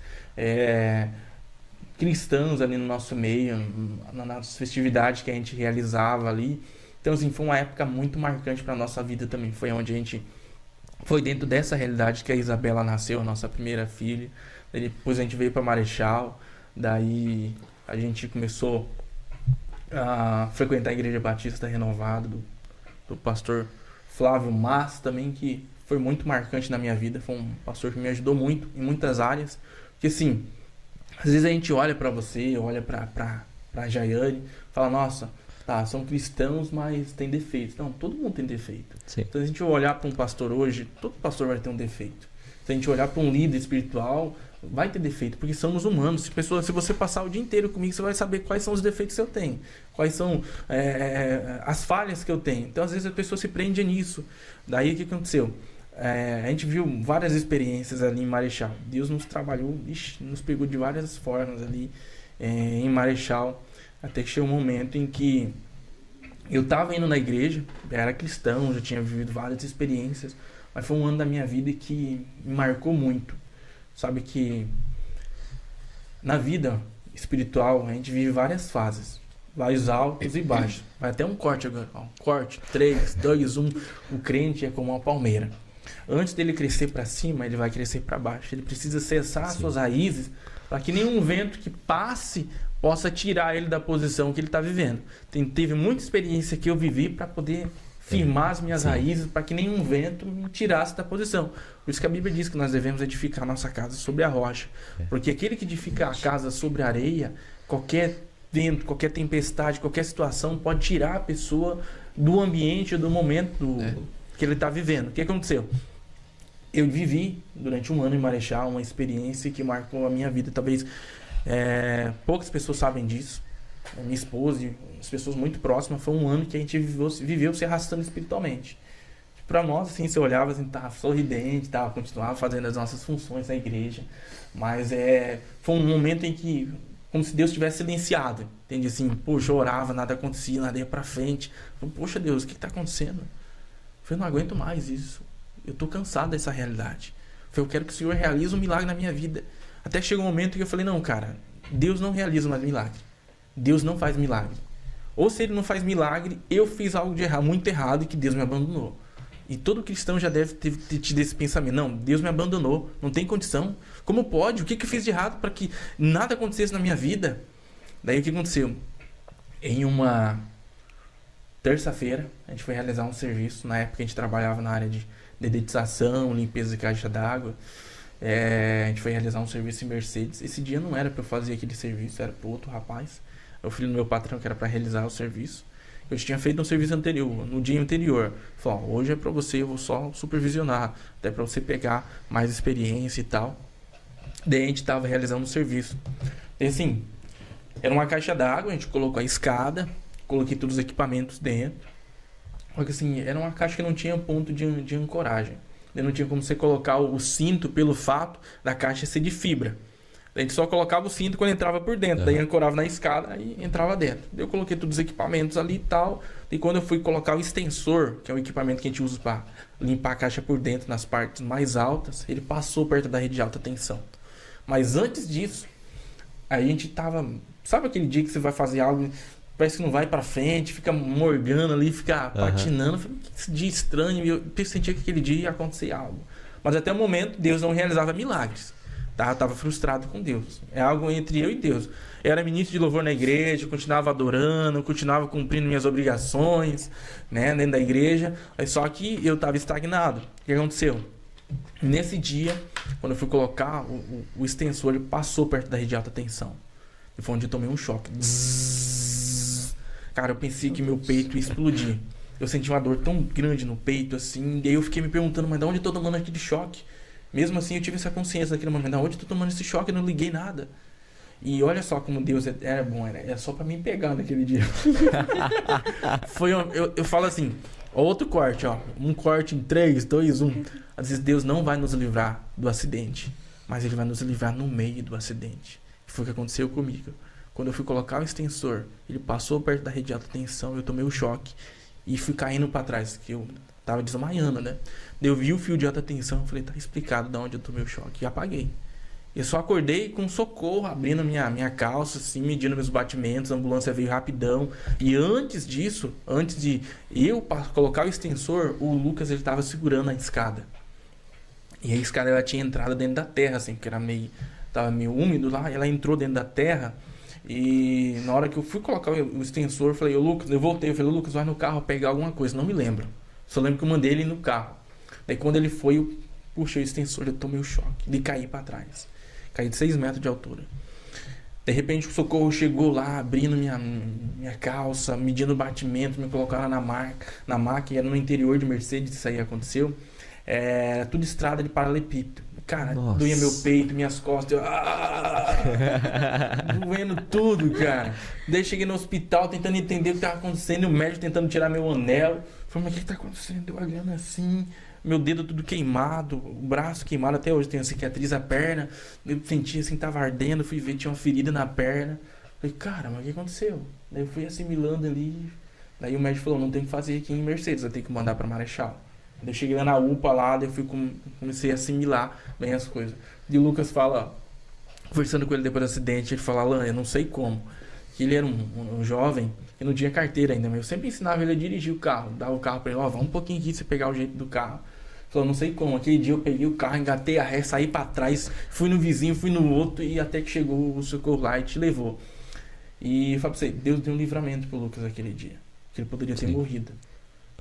Cristãos ali no nosso meio, nas festividades que a gente realizava ali. Então, assim, foi uma época muito marcante para nossa vida também. Foi onde a gente... Foi dentro dessa realidade que a Isabela nasceu, a nossa primeira filha. Depois a gente veio para Marechal. Daí... A gente começou a frequentar a Igreja Batista Renovada do pastor Flávio Mas também, que foi muito marcante na minha vida. Foi um pastor que me ajudou muito em muitas áreas. Porque assim, às vezes a gente olha para você, olha para Jaiane, fala, nossa, tá, são cristãos, mas tem defeitos. Não, todo mundo tem defeito. Sim. Então se a gente olhar para um pastor hoje, todo pastor vai ter um defeito. Se a gente olhar para um líder espiritual, vai ter defeito, porque somos humanos. Se você passar o dia inteiro comigo, você vai saber quais são os defeitos que eu tenho, quais são as falhas que eu tenho. Então, às vezes, a pessoa se prende nisso. Daí, o que aconteceu? A gente viu várias experiências ali em Marechal. Deus nos trabalhou, nos pegou de várias formas ali em Marechal, até que chegou um momento em que eu estava indo na igreja, era cristão, já tinha vivido várias experiências, mas foi um ano da minha vida que me marcou muito. Sabe que na vida espiritual a gente vive várias fases, vários altos e baixos. Vai até um corte agora, ó. Corte, 3, 2, 1. O crente é como uma palmeira. Antes dele crescer para cima, ele vai crescer para baixo. Ele precisa cessar as suas raízes para que nenhum vento que passe possa tirar ele da posição que ele está vivendo. Teve muita experiência que eu vivi para poder firmar as minhas raízes, para que nenhum vento me tirasse da posição. Por isso que a Bíblia diz que nós devemos edificar nossa casa sobre a rocha. Porque aquele que edifica a casa sobre a areia, qualquer vento, qualquer tempestade, qualquer situação pode tirar a pessoa do ambiente, do momento que ele está vivendo. O que aconteceu? Eu vivi durante um ano em Marechal uma experiência que marcou a minha vida. Talvez poucas pessoas sabem disso. A minha esposa e as pessoas muito próximas, foi um ano que a gente viveu se arrastando espiritualmente. Para nós, assim, você olhava assim, tava sorridente, continuava fazendo as nossas funções na igreja, mas foi um momento em que, como se Deus tivesse silenciado, entende? Assim, poxa, eu orava, nada acontecia, nada ia para frente. Eu, poxa Deus, o que está acontecendo? Eu não aguento mais isso. Eu estou cansado dessa realidade. Eu quero que o Senhor realize um milagre na minha vida. Até que chegou um momento que eu falei, não, cara, Deus não realiza mais milagre. Deus não faz milagre. Ou se ele não faz milagre, eu fiz algo de errado, muito errado e que Deus me abandonou. E todo cristão já deve ter tido esse pensamento. Não, Deus me abandonou, não tem condição. Como pode? O que eu fiz de errado para que nada acontecesse na minha vida? Daí o que aconteceu? Em uma terça-feira, a gente foi realizar um serviço. Na época a gente trabalhava na área de dedetização, limpeza de caixa d'água. A gente foi realizar um serviço em Mercedes. Esse dia não era para eu fazer aquele serviço, era para outro rapaz. É o filho do meu patrão que era para realizar o serviço. Eu tinha feito um serviço anterior, no dia anterior. Falei, hoje é para você, eu vou só supervisionar, até para você pegar mais experiência e tal. Daí a gente estava realizando um serviço. E assim, era uma caixa d'água, a gente colocou a escada, coloquei todos os equipamentos dentro. Só que assim, era uma caixa que não tinha ponto de ancoragem. Não tinha como você colocar o cinto pelo fato da caixa ser de fibra. A gente só colocava o cinto quando entrava por dentro. Daí ancorava na escada e entrava dentro. Daí eu coloquei todos os equipamentos ali e tal. E quando eu fui colocar o extensor, que é o equipamento que a gente usa para limpar a caixa por dentro nas partes mais altas, ele passou perto da rede de alta tensão. Mas antes disso, a gente tava... Sabe aquele dia que você vai fazer algo, parece que não vai pra frente, fica morgando ali, fica patinando. Eu falei, que dia estranho. Eu sentia que aquele dia ia acontecer algo. Mas até o momento, Deus não realizava milagres. Tá? Eu tava frustrado com Deus. É algo entre eu e Deus. Eu era ministro de louvor na igreja, continuava adorando, continuava cumprindo minhas obrigações, né, dentro da igreja. Só que eu tava estagnado. O que aconteceu? Nesse dia, quando eu fui colocar o extensor, ele passou perto da rede de alta tensão. E foi onde eu tomei um choque. Cara, eu pensei que meu peito ia explodir. Eu senti uma dor tão grande no peito, assim. E aí eu fiquei me perguntando, mas de onde eu tô tomando aquele choque? Mesmo assim, eu tive essa consciência naquele momento. De onde eu tô tomando esse choque? Eu não liguei nada. E olha só como Deus era bom. Era só pra me pegar naquele dia. Eu falo assim, outro corte, ó. Um corte em 3, 2, 1. Às vezes Deus não vai nos livrar do acidente, mas Ele vai nos livrar no meio do acidente. Foi o que aconteceu comigo. Quando eu fui colocar o extensor, ele passou perto da rede de alta tensão, eu tomei o choque e fui caindo pra trás, que eu tava desmaiando, né? Daí eu vi o fio de alta tensão, eu falei, tá explicado de onde eu tomei o choque. E apaguei. Eu só acordei com socorro, abrindo minha calça, assim, medindo meus batimentos, a ambulância veio rapidão. E antes disso, antes de eu colocar o extensor, o Lucas, ele tava segurando a escada. E a escada, ela tinha entrado dentro da terra, assim, porque tava meio úmido lá, ela entrou dentro da terra. E na hora que eu fui colocar o extensor, eu falei, Lucas, eu voltei, eu falei, Lucas, vai no carro pegar alguma coisa, não me lembro. Só lembro que eu mandei ele ir no carro. Daí quando ele foi, eu puxei o extensor, eu tomei o choque, de cair pra trás. Caí de 6 metros de altura. De repente o socorro chegou lá, abrindo minha calça, medindo o batimento, me colocaram na maca, era no interior de Mercedes, isso aí aconteceu. Era tudo estrada de paralelepípedo. Cara, Nossa. doía meu peito, minhas costas, doendo tudo, cara. Daí cheguei no hospital tentando entender o que estava acontecendo, e o médico tentando tirar meu anel. Falei, mas o que está acontecendo? Eu olhando assim, meu dedo tudo queimado, o braço queimado, até hoje tenho cicatriz, a perna. Eu senti assim, tava ardendo, fui ver, tinha uma ferida na perna. Falei, cara, mas o que aconteceu? Daí eu fui assimilando ali. Daí o médico falou, não tem o que fazer aqui em Mercedes, vai ter que mandar para Marechal. Daí eu cheguei lá na UPA lá, daí eu comecei a assimilar bem as coisas. E o Lucas fala, conversando com ele depois do acidente, ele fala, Alan, eu não sei como. Que ele era um jovem que não tinha carteira ainda, mas eu sempre ensinava ele a dirigir o carro. Dava o carro pra ele, ó, vamos um pouquinho aqui, você pegar o jeito do carro. Falou, não sei como. Aquele dia eu peguei o carro, engatei a ré, saí pra trás, fui no vizinho, fui no outro, e até que chegou o socorro lá e te levou. E eu falo pra você, Deus deu um livramento pro Lucas aquele dia. Que ele poderia ter morrido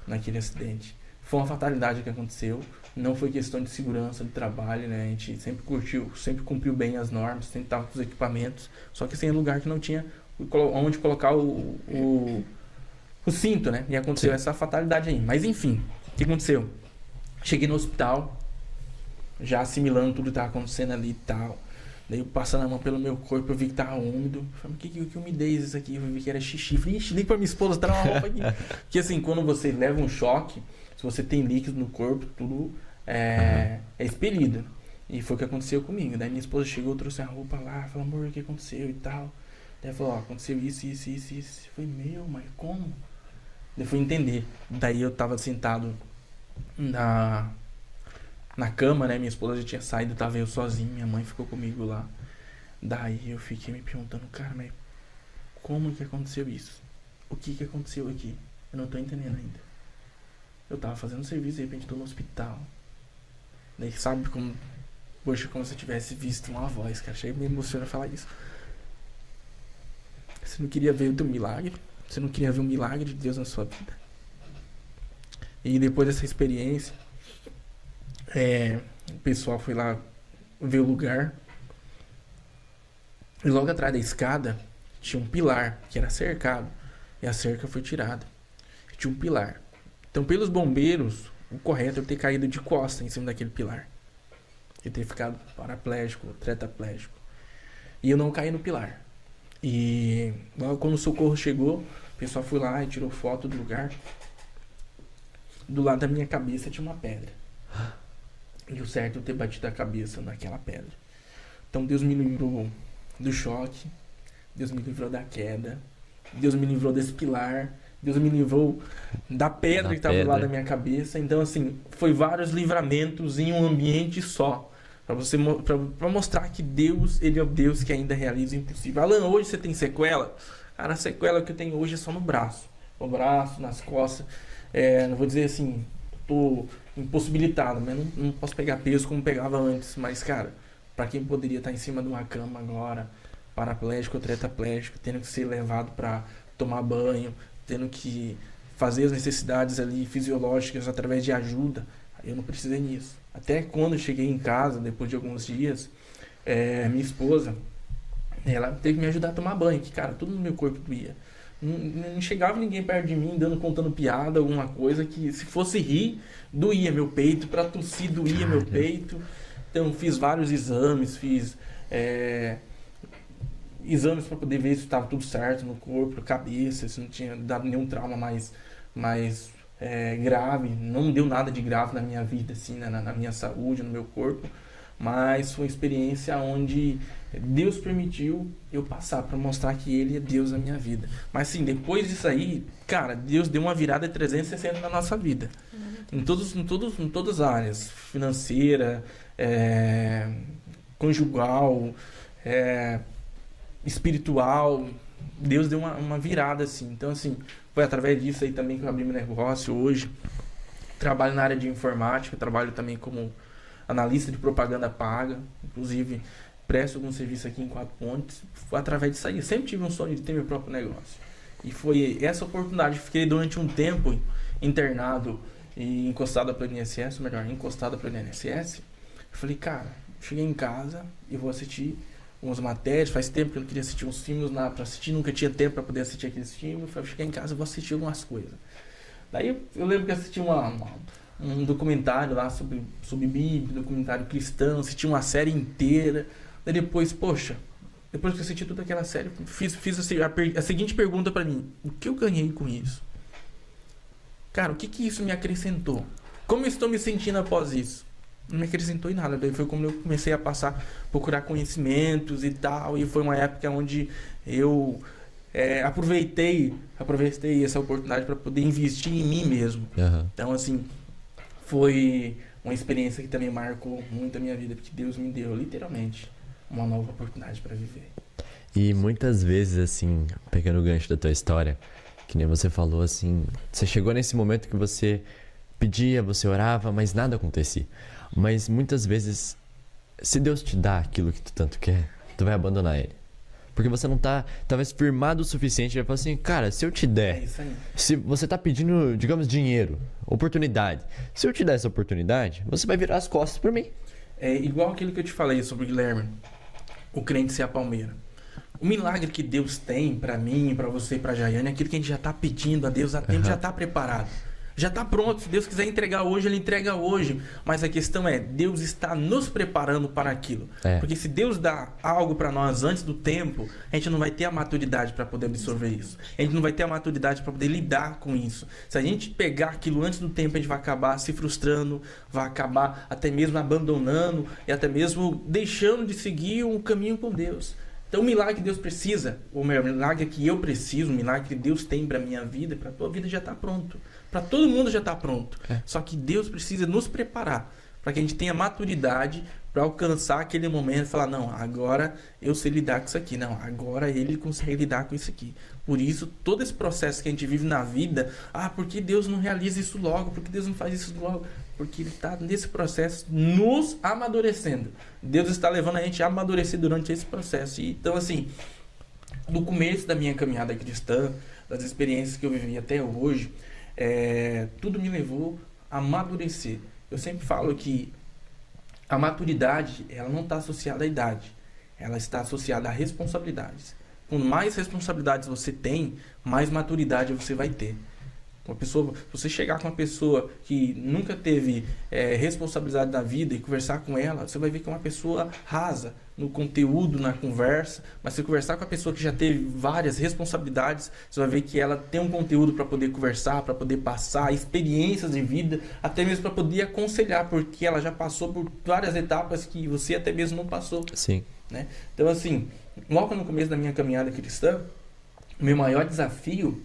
naquele acidente. Foi uma fatalidade que aconteceu, não foi questão de segurança, de trabalho, né? A gente sempre curtiu, sempre cumpriu bem as normas, sempre estava com os equipamentos, só que sem lugar que não tinha onde colocar o cinto, né? E aconteceu essa fatalidade aí. Mas enfim, o que aconteceu? Cheguei no hospital, já assimilando tudo que estava acontecendo ali e tal. Daí eu passando a mão pelo meu corpo, eu vi que tava úmido. Falei, que umidez isso aqui? Eu vi que era xixi. Falei, ixi, nem pra minha esposa, tá uma roupa aqui. Porque assim, quando você leva um choque, se você tem líquido no corpo, tudo é expelido. E foi o que aconteceu comigo. Daí minha esposa chegou, trouxe a roupa lá, falou, amor, o que aconteceu e tal. Daí falou, ó, aconteceu isso. Eu falei, meu, mas como? Daí eu fui entender. Daí eu tava sentado na cama, né? Minha esposa já tinha saído, tava eu sozinho, minha mãe ficou comigo lá. Daí eu fiquei me perguntando, cara, mas como que aconteceu isso? O que aconteceu aqui? Eu não tô entendendo ainda. Eu tava fazendo serviço e de repente tô no hospital. Daí sabe como... Poxa, como se eu tivesse visto uma voz, cara. Chega me emociona falar isso. Você não queria ver o teu milagre? Você não queria ver o milagre de Deus na sua vida? E depois dessa experiência, o pessoal foi lá ver o lugar. E logo atrás da escada tinha um pilar que era cercado. E a cerca foi tirada. E tinha um pilar. Então, pelos bombeiros, o correto é ter caído de costa em cima daquele pilar. E ter ficado paraplégico, tetraplégico. E eu não caí no pilar. E logo quando o socorro chegou, o pessoal foi lá e tirou foto do lugar. Do lado da minha cabeça tinha uma pedra. E o certo é eu ter batido a cabeça naquela pedra. Então Deus me livrou do choque, Deus me livrou da queda, Deus me livrou desse pilar, Deus me livrou da pedra que estava do lado da minha cabeça. Então, assim, foi vários livramentos em um ambiente só. Para mostrar que Deus, Ele é o Deus que ainda realiza o impossível. Alan, hoje você tem sequela? Cara, a sequela que eu tenho hoje é só no braço. No braço, nas costas. Não vou dizer assim, tô impossibilitado, mas não posso pegar peso como pegava antes. Mas, cara, para quem poderia estar em cima de uma cama agora, paraplégico ou tetraplégico, tendo que ser levado para tomar banho, tendo que fazer as necessidades ali fisiológicas através de ajuda, eu não precisei nisso. Até quando eu cheguei em casa, depois de alguns dias, minha esposa, ela teve que me ajudar a tomar banho, que, cara, tudo no meu corpo doía. Não chegava ninguém perto de mim, contando piada, alguma coisa que, se fosse rir, doía meu peito, para tossir doía meu peito. Então, fiz vários exames, exames para poder ver se estava tudo certo no corpo, cabeça, se não tinha dado nenhum trauma mais grave. Não deu nada de grave na minha vida, assim, na minha saúde, no meu corpo, mas foi uma experiência onde Deus permitiu eu passar para mostrar que Ele é Deus na minha vida. Mas sim, depois disso aí, cara, Deus deu uma virada de 360 na nossa vida, em todas as áreas, financeira, conjugal, espiritual. Deus deu uma virada, assim. Então, assim, foi através disso aí também que eu abri meu negócio. Hoje trabalho na área de informática, trabalho também como analista de propaganda paga, inclusive presto algum serviço aqui em Quatro Pontes. Foi através disso aí. Eu sempre tive um sonho de ter meu próprio negócio, e foi essa oportunidade. Fiquei durante um tempo internado e encostado pelo INSS, ou melhor, encostado pelo INSS. Eu falei, cara, cheguei em casa e vou assistir umas matérias. Faz tempo que eu não queria assistir uns filmes pra assistir, nunca tinha tempo para poder assistir aqueles filmes. Eu falei, cheguei em casa e vou assistir algumas coisas. Daí eu lembro que assisti um documentário lá sobre Bíblia, documentário cristão, assisti uma série inteira. Daí depois, poxa, depois que eu assisti toda aquela série, fiz a seguinte pergunta para mim: o que eu ganhei com isso? Cara, o que isso me acrescentou? Como eu estou me sentindo após isso? Não me acrescentou em nada. Daí foi como eu comecei a procurar conhecimentos e tal, e foi uma época onde eu aproveitei essa oportunidade para poder investir em mim mesmo. Uhum. Então, assim, foi uma experiência que também marcou muito a minha vida, porque Deus me deu, literalmente, uma nova oportunidade para viver. E muitas vezes, assim, pegando o gancho da tua história, que nem você falou, assim, você chegou nesse momento que você pedia, você orava, mas nada acontecia. Mas muitas vezes, se Deus te dá aquilo que tu tanto quer, tu vai abandonar Ele. Porque você não tá, talvez, firmado o suficiente. Ele fala assim, cara, se eu te der, se você tá pedindo, digamos, dinheiro, oportunidade, se eu te der essa oportunidade, você vai virar as costas pra mim. É igual aquilo que eu te falei sobre o Guilherme, o crente ser a palmeira. O milagre que Deus tem pra mim, pra você e pra Jaiane, é aquilo que a gente já tá pedindo a Deus há tempo, já tá preparado. Já está pronto. Se Deus quiser entregar hoje, Ele entrega hoje. Mas a questão é, Deus está nos preparando para aquilo. Porque se Deus dá algo para nós antes do tempo, a gente não vai ter a maturidade para poder absorver isso. A gente não vai ter a maturidade para poder lidar com isso. Se a gente pegar aquilo antes do tempo, a gente vai acabar se frustrando, vai acabar até mesmo abandonando e até mesmo deixando de seguir um caminho com Deus. Então o milagre que Deus precisa, ou melhor, o milagre que eu preciso, o milagre que Deus tem para minha vida, para a tua vida já está pronto. Para todo mundo já está pronto. Só que Deus precisa nos preparar para que a gente tenha maturidade para alcançar aquele momento e falar, não, agora eu sei lidar com isso aqui. Não, agora Ele consegue lidar com isso aqui. Por isso, todo esse processo que a gente vive na vida, por que Deus não realiza isso logo? Por que Deus não faz isso logo? Porque Ele está nesse processo nos amadurecendo. Deus está levando a gente a amadurecer durante esse processo. E, então, assim, no começo da minha caminhada cristã, das experiências que eu vivi até hoje, tudo me levou a amadurecer. Eu sempre falo que a maturidade, ela não está associada à idade, ela está associada a responsabilidades. Quanto mais responsabilidades você tem, mais maturidade você vai ter. Uma pessoa, se você chegar com uma pessoa que nunca teve responsabilidade da vida e conversar com ela, você vai ver que é uma pessoa rasa no conteúdo, na conversa. Mas se conversar com a pessoa que já teve várias responsabilidades, você vai ver que ela tem um conteúdo para poder conversar, para poder passar experiências de vida, até mesmo para poder aconselhar, porque ela já passou por várias etapas que você até mesmo não passou. Sim. né? Então, assim, logo no começo da minha caminhada cristã, o meu maior desafio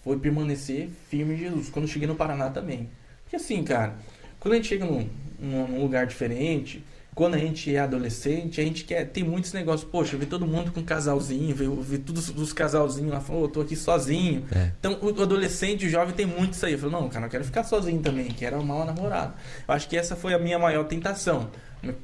foi permanecer firme em Jesus. Quando eu cheguei no Paraná também. Porque assim, cara, quando a gente chega num lugar diferente, quando a gente é adolescente, a gente tem muitos negócios. Poxa, ver todo mundo com um casalzinho, ver todos os casalzinhos lá, falando, eu tô aqui sozinho. Então, o adolescente, o jovem tem muito isso aí. Eu falo, não, cara, eu quero ficar sozinho também, quero arrumar uma namorada. Eu acho que essa foi a minha maior tentação.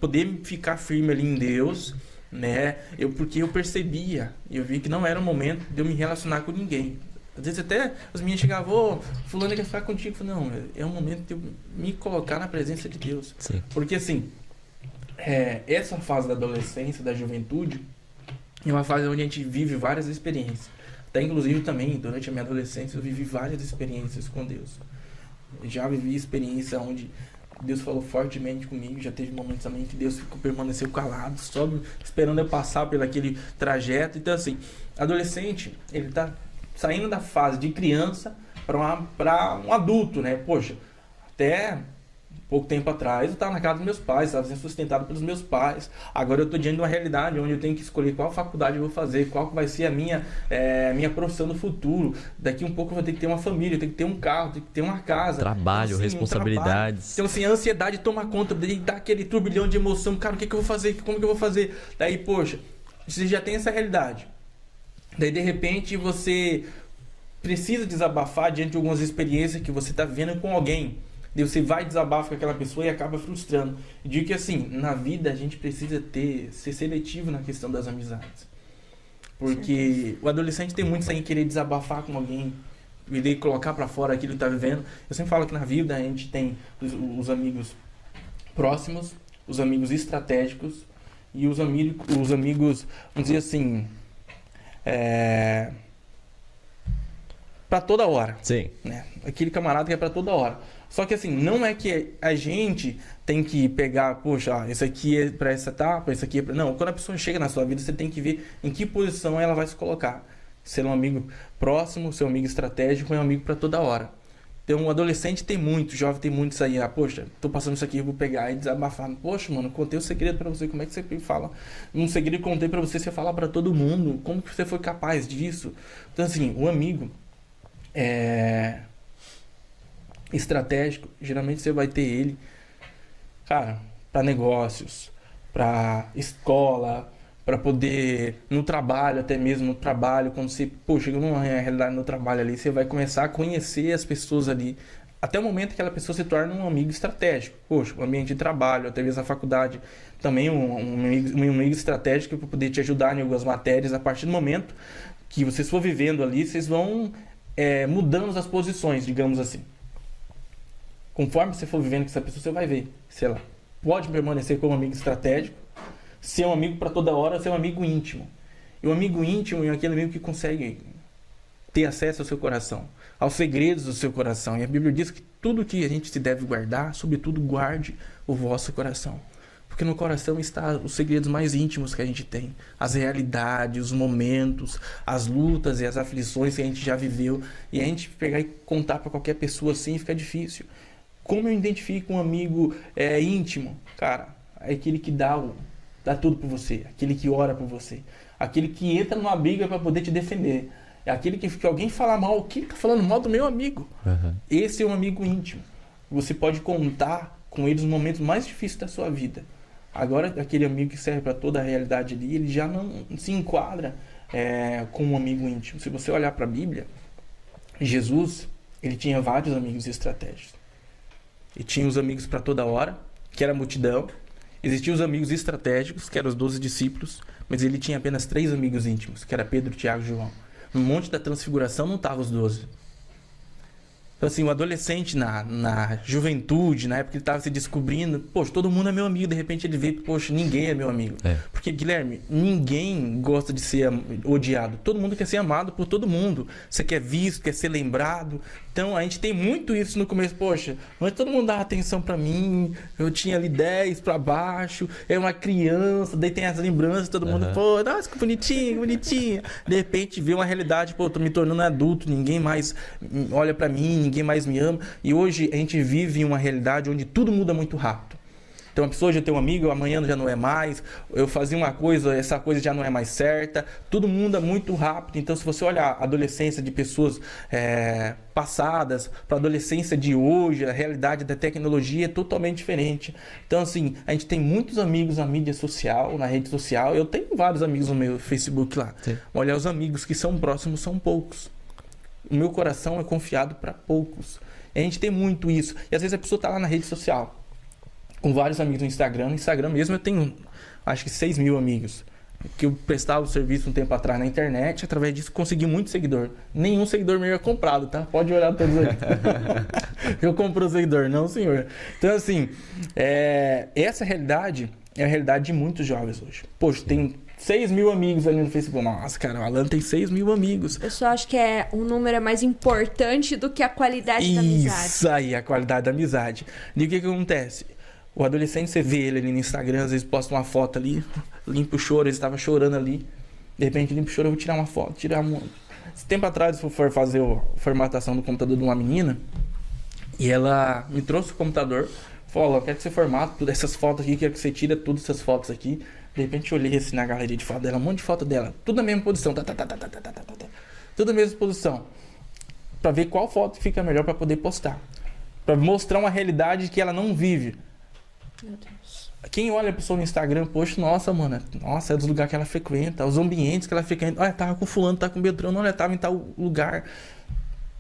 Poder ficar firme ali em Deus, né? Porque eu percebia, eu vi que não era o momento de eu me relacionar com ninguém. Às vezes até as meninas chegavam, fulano quer ficar contigo. Eu falei, não, é o momento de eu me colocar na presença de Deus. Sim. Porque assim, essa fase da adolescência, da juventude, é uma fase onde a gente vive várias experiências. Até inclusive também, durante a minha adolescência, eu vivi várias experiências com Deus. Eu já vivi experiência onde Deus falou fortemente comigo. Já teve momentos também que Deus permaneceu calado, só esperando eu passar por aquele trajeto. Então assim, adolescente, ele tá saindo da fase de criança para um adulto, né? Poxa, até pouco tempo atrás eu estava na casa dos meus pais, estava sendo sustentado pelos meus pais. Agora eu estou diante de uma realidade onde eu tenho que escolher qual faculdade eu vou fazer, qual vai ser a minha profissão no futuro. Daqui um pouco eu vou ter que ter uma família, ter que ter um carro, ter que ter uma casa. Trabalho, então, assim, responsabilidades. Então assim, a ansiedade toma conta, daí dá aquele turbilhão de emoção. Cara, o que eu vou fazer? Como que eu vou fazer? Daí, poxa, você já tem essa realidade. Daí, de repente, você precisa desabafar diante de algumas experiências que você está vivendo com alguém. Daí você vai desabafar com aquela pessoa e acaba frustrando. Eu digo que, assim, na vida a gente precisa ser seletivo na questão das amizades. Porque o adolescente tem muito sem querer desabafar com alguém, e colocar para fora aquilo que está vivendo. Eu sempre falo que na vida a gente tem os amigos próximos, os amigos estratégicos e os amigos, vamos dizer assim, para toda hora. Sim. Né? Aquele camarada que é para toda hora. Só que assim, não é que a gente tem que pegar, poxa, esse aqui é para essa etapa, esse aqui é pra... Não, quando a pessoa chega na sua vida, você tem que ver em que posição ela vai se colocar. Se é um amigo próximo, se é um amigo estratégico, é um amigo para toda hora. Então, o adolescente tem muito, o jovem tem muito isso aí. Poxa, tô passando isso aqui, eu vou pegar e desabafar. Poxa, mano, contei um segredo para você, como é que você fala? Um segredo que eu contei para você, você fala para todo mundo. Como que você foi capaz disso? Então, assim, o amigo estratégico, geralmente você vai ter ele, cara, para negócios, para escola, para poder, no trabalho, até mesmo no trabalho, quando você, chega numa realidade no trabalho ali, você vai começar a conhecer as pessoas ali, até o momento que aquela pessoa se torna um amigo estratégico. Poxa, um ambiente de trabalho, até mesmo na faculdade, também um amigo estratégico para poder te ajudar em algumas matérias. A partir do momento que vocês for vivendo ali, vocês vão mudando as posições, digamos assim. Conforme você for vivendo com essa pessoa, você vai ver, sei lá, pode permanecer como amigo estratégico, ser um amigo para toda hora, ser um amigo íntimo. E o amigo íntimo é aquele amigo que consegue ter acesso ao seu coração, aos segredos do seu coração. E a Bíblia diz que tudo que a gente se deve guardar, sobretudo guarde o vosso coração. Porque no coração está os segredos mais íntimos que a gente tem. As realidades, os momentos, as lutas e as aflições que a gente já viveu. E a gente pegar e contar para qualquer pessoa assim fica difícil. Como eu identifico um amigo íntimo? Cara, é aquele que dá tudo por você. Aquele que ora por você. Aquele que entra numa briga para poder te defender. É aquele que alguém fala mal. O que ele está falando mal do meu amigo? Uhum. Esse é um amigo íntimo. Você pode contar com ele nos momentos mais difíceis da sua vida. Agora, aquele amigo que serve para toda a realidade ali, ele já não se enquadra como um amigo íntimo. Se você olhar para a Bíblia, Jesus, ele tinha vários amigos estratégicos. Ele tinha os amigos para toda hora, que era a multidão. Existiam os amigos estratégicos, que eram os 12 discípulos, mas ele tinha apenas 3 amigos íntimos, que era Pedro, Tiago e João. No Monte da Transfiguração não estavam os 12. Então, assim, o adolescente na juventude, na época que ele estava se descobrindo, poxa, todo mundo é meu amigo, de repente ele vê, poxa, ninguém é meu amigo. Porque, Guilherme, ninguém gosta de ser odiado. Todo mundo quer ser amado por todo mundo. Você quer visto, quer ser lembrado. Então, a gente tem muito isso no começo. Poxa, mas todo mundo dava atenção pra mim, eu tinha ali 10 pra baixo, era uma criança, daí tem as lembranças, todo mundo, pô, nossa, que bonitinho, bonitinha. De repente, vê uma realidade, pô, tô me tornando adulto, ninguém mais olha pra mim, ninguém mais me ama. E hoje a gente vive em uma realidade onde tudo muda muito rápido. Então a pessoa já tem um amigo, amanhã já não é mais. Eu fazia uma coisa, essa coisa já não é mais certa. Tudo muda muito rápido. Então se você olhar a adolescência de pessoas passadas para a adolescência de hoje, a realidade da tecnologia é totalmente diferente. Então assim, a gente tem muitos amigos na mídia social, na rede social. Eu tenho vários amigos no meu Facebook lá. Sim. Olha, os amigos que são próximos são poucos. O meu coração é confiado para poucos. E a gente tem muito isso. E às vezes a pessoa está lá na rede social, com vários amigos no Instagram. No Instagram mesmo eu tenho, acho que 6 mil amigos. Que eu prestava o serviço um tempo atrás na internet. Através disso consegui muito seguidor. Nenhum seguidor meu é comprado, tá? Pode olhar todos aí. Eu compro o seguidor, não senhor. Então assim, essa realidade é a realidade de muitos jovens hoje. Poxa, tem 6 mil amigos ali no Facebook. Nossa, cara, o Alan tem 6 mil amigos. Eu só acho que o número é mais importante do que a qualidade da amizade. Isso aí, a qualidade da amizade. E o que que acontece? O adolescente, você vê ele ali no Instagram, às vezes posta uma foto ali, limpa o choro, ele estava chorando ali. De repente, limpa o choro, eu vou tirar uma foto, Esse tempo atrás, eu fui fazer a formatação do computador de uma menina, e ela me trouxe o computador, falou, eu quero que você formate todas essas fotos aqui, quero que você tire todas essas fotos aqui. De repente eu olhei assim na galeria de foto dela, um monte de foto dela, tudo na mesma posição, tudo na mesma posição, para ver qual foto fica melhor para poder postar, para mostrar uma realidade que ela não vive. Meu Deus. Quem olha a pessoa no Instagram, poxa, nossa, mano, nossa, é dos lugares que ela frequenta, os ambientes que ela frequenta, olha, tava com fulano, tá com Beltrano, olha, tava em tal lugar.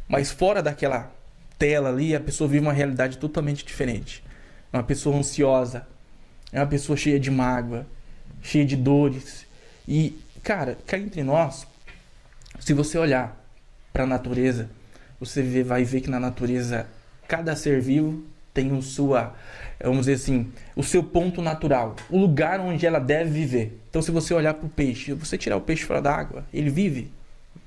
Mas fora daquela tela ali, a pessoa vive uma realidade totalmente diferente. É uma pessoa ansiosa, é uma pessoa cheia de mágoa, cheia de dores. E, cara, cá entre nós, se você olhar para a natureza, você vai ver que na natureza cada ser vivo tem vamos dizer assim, o seu ponto natural, o lugar onde ela deve viver. Então se você olhar para o peixe, se você tirar o peixe fora da água, ele vive?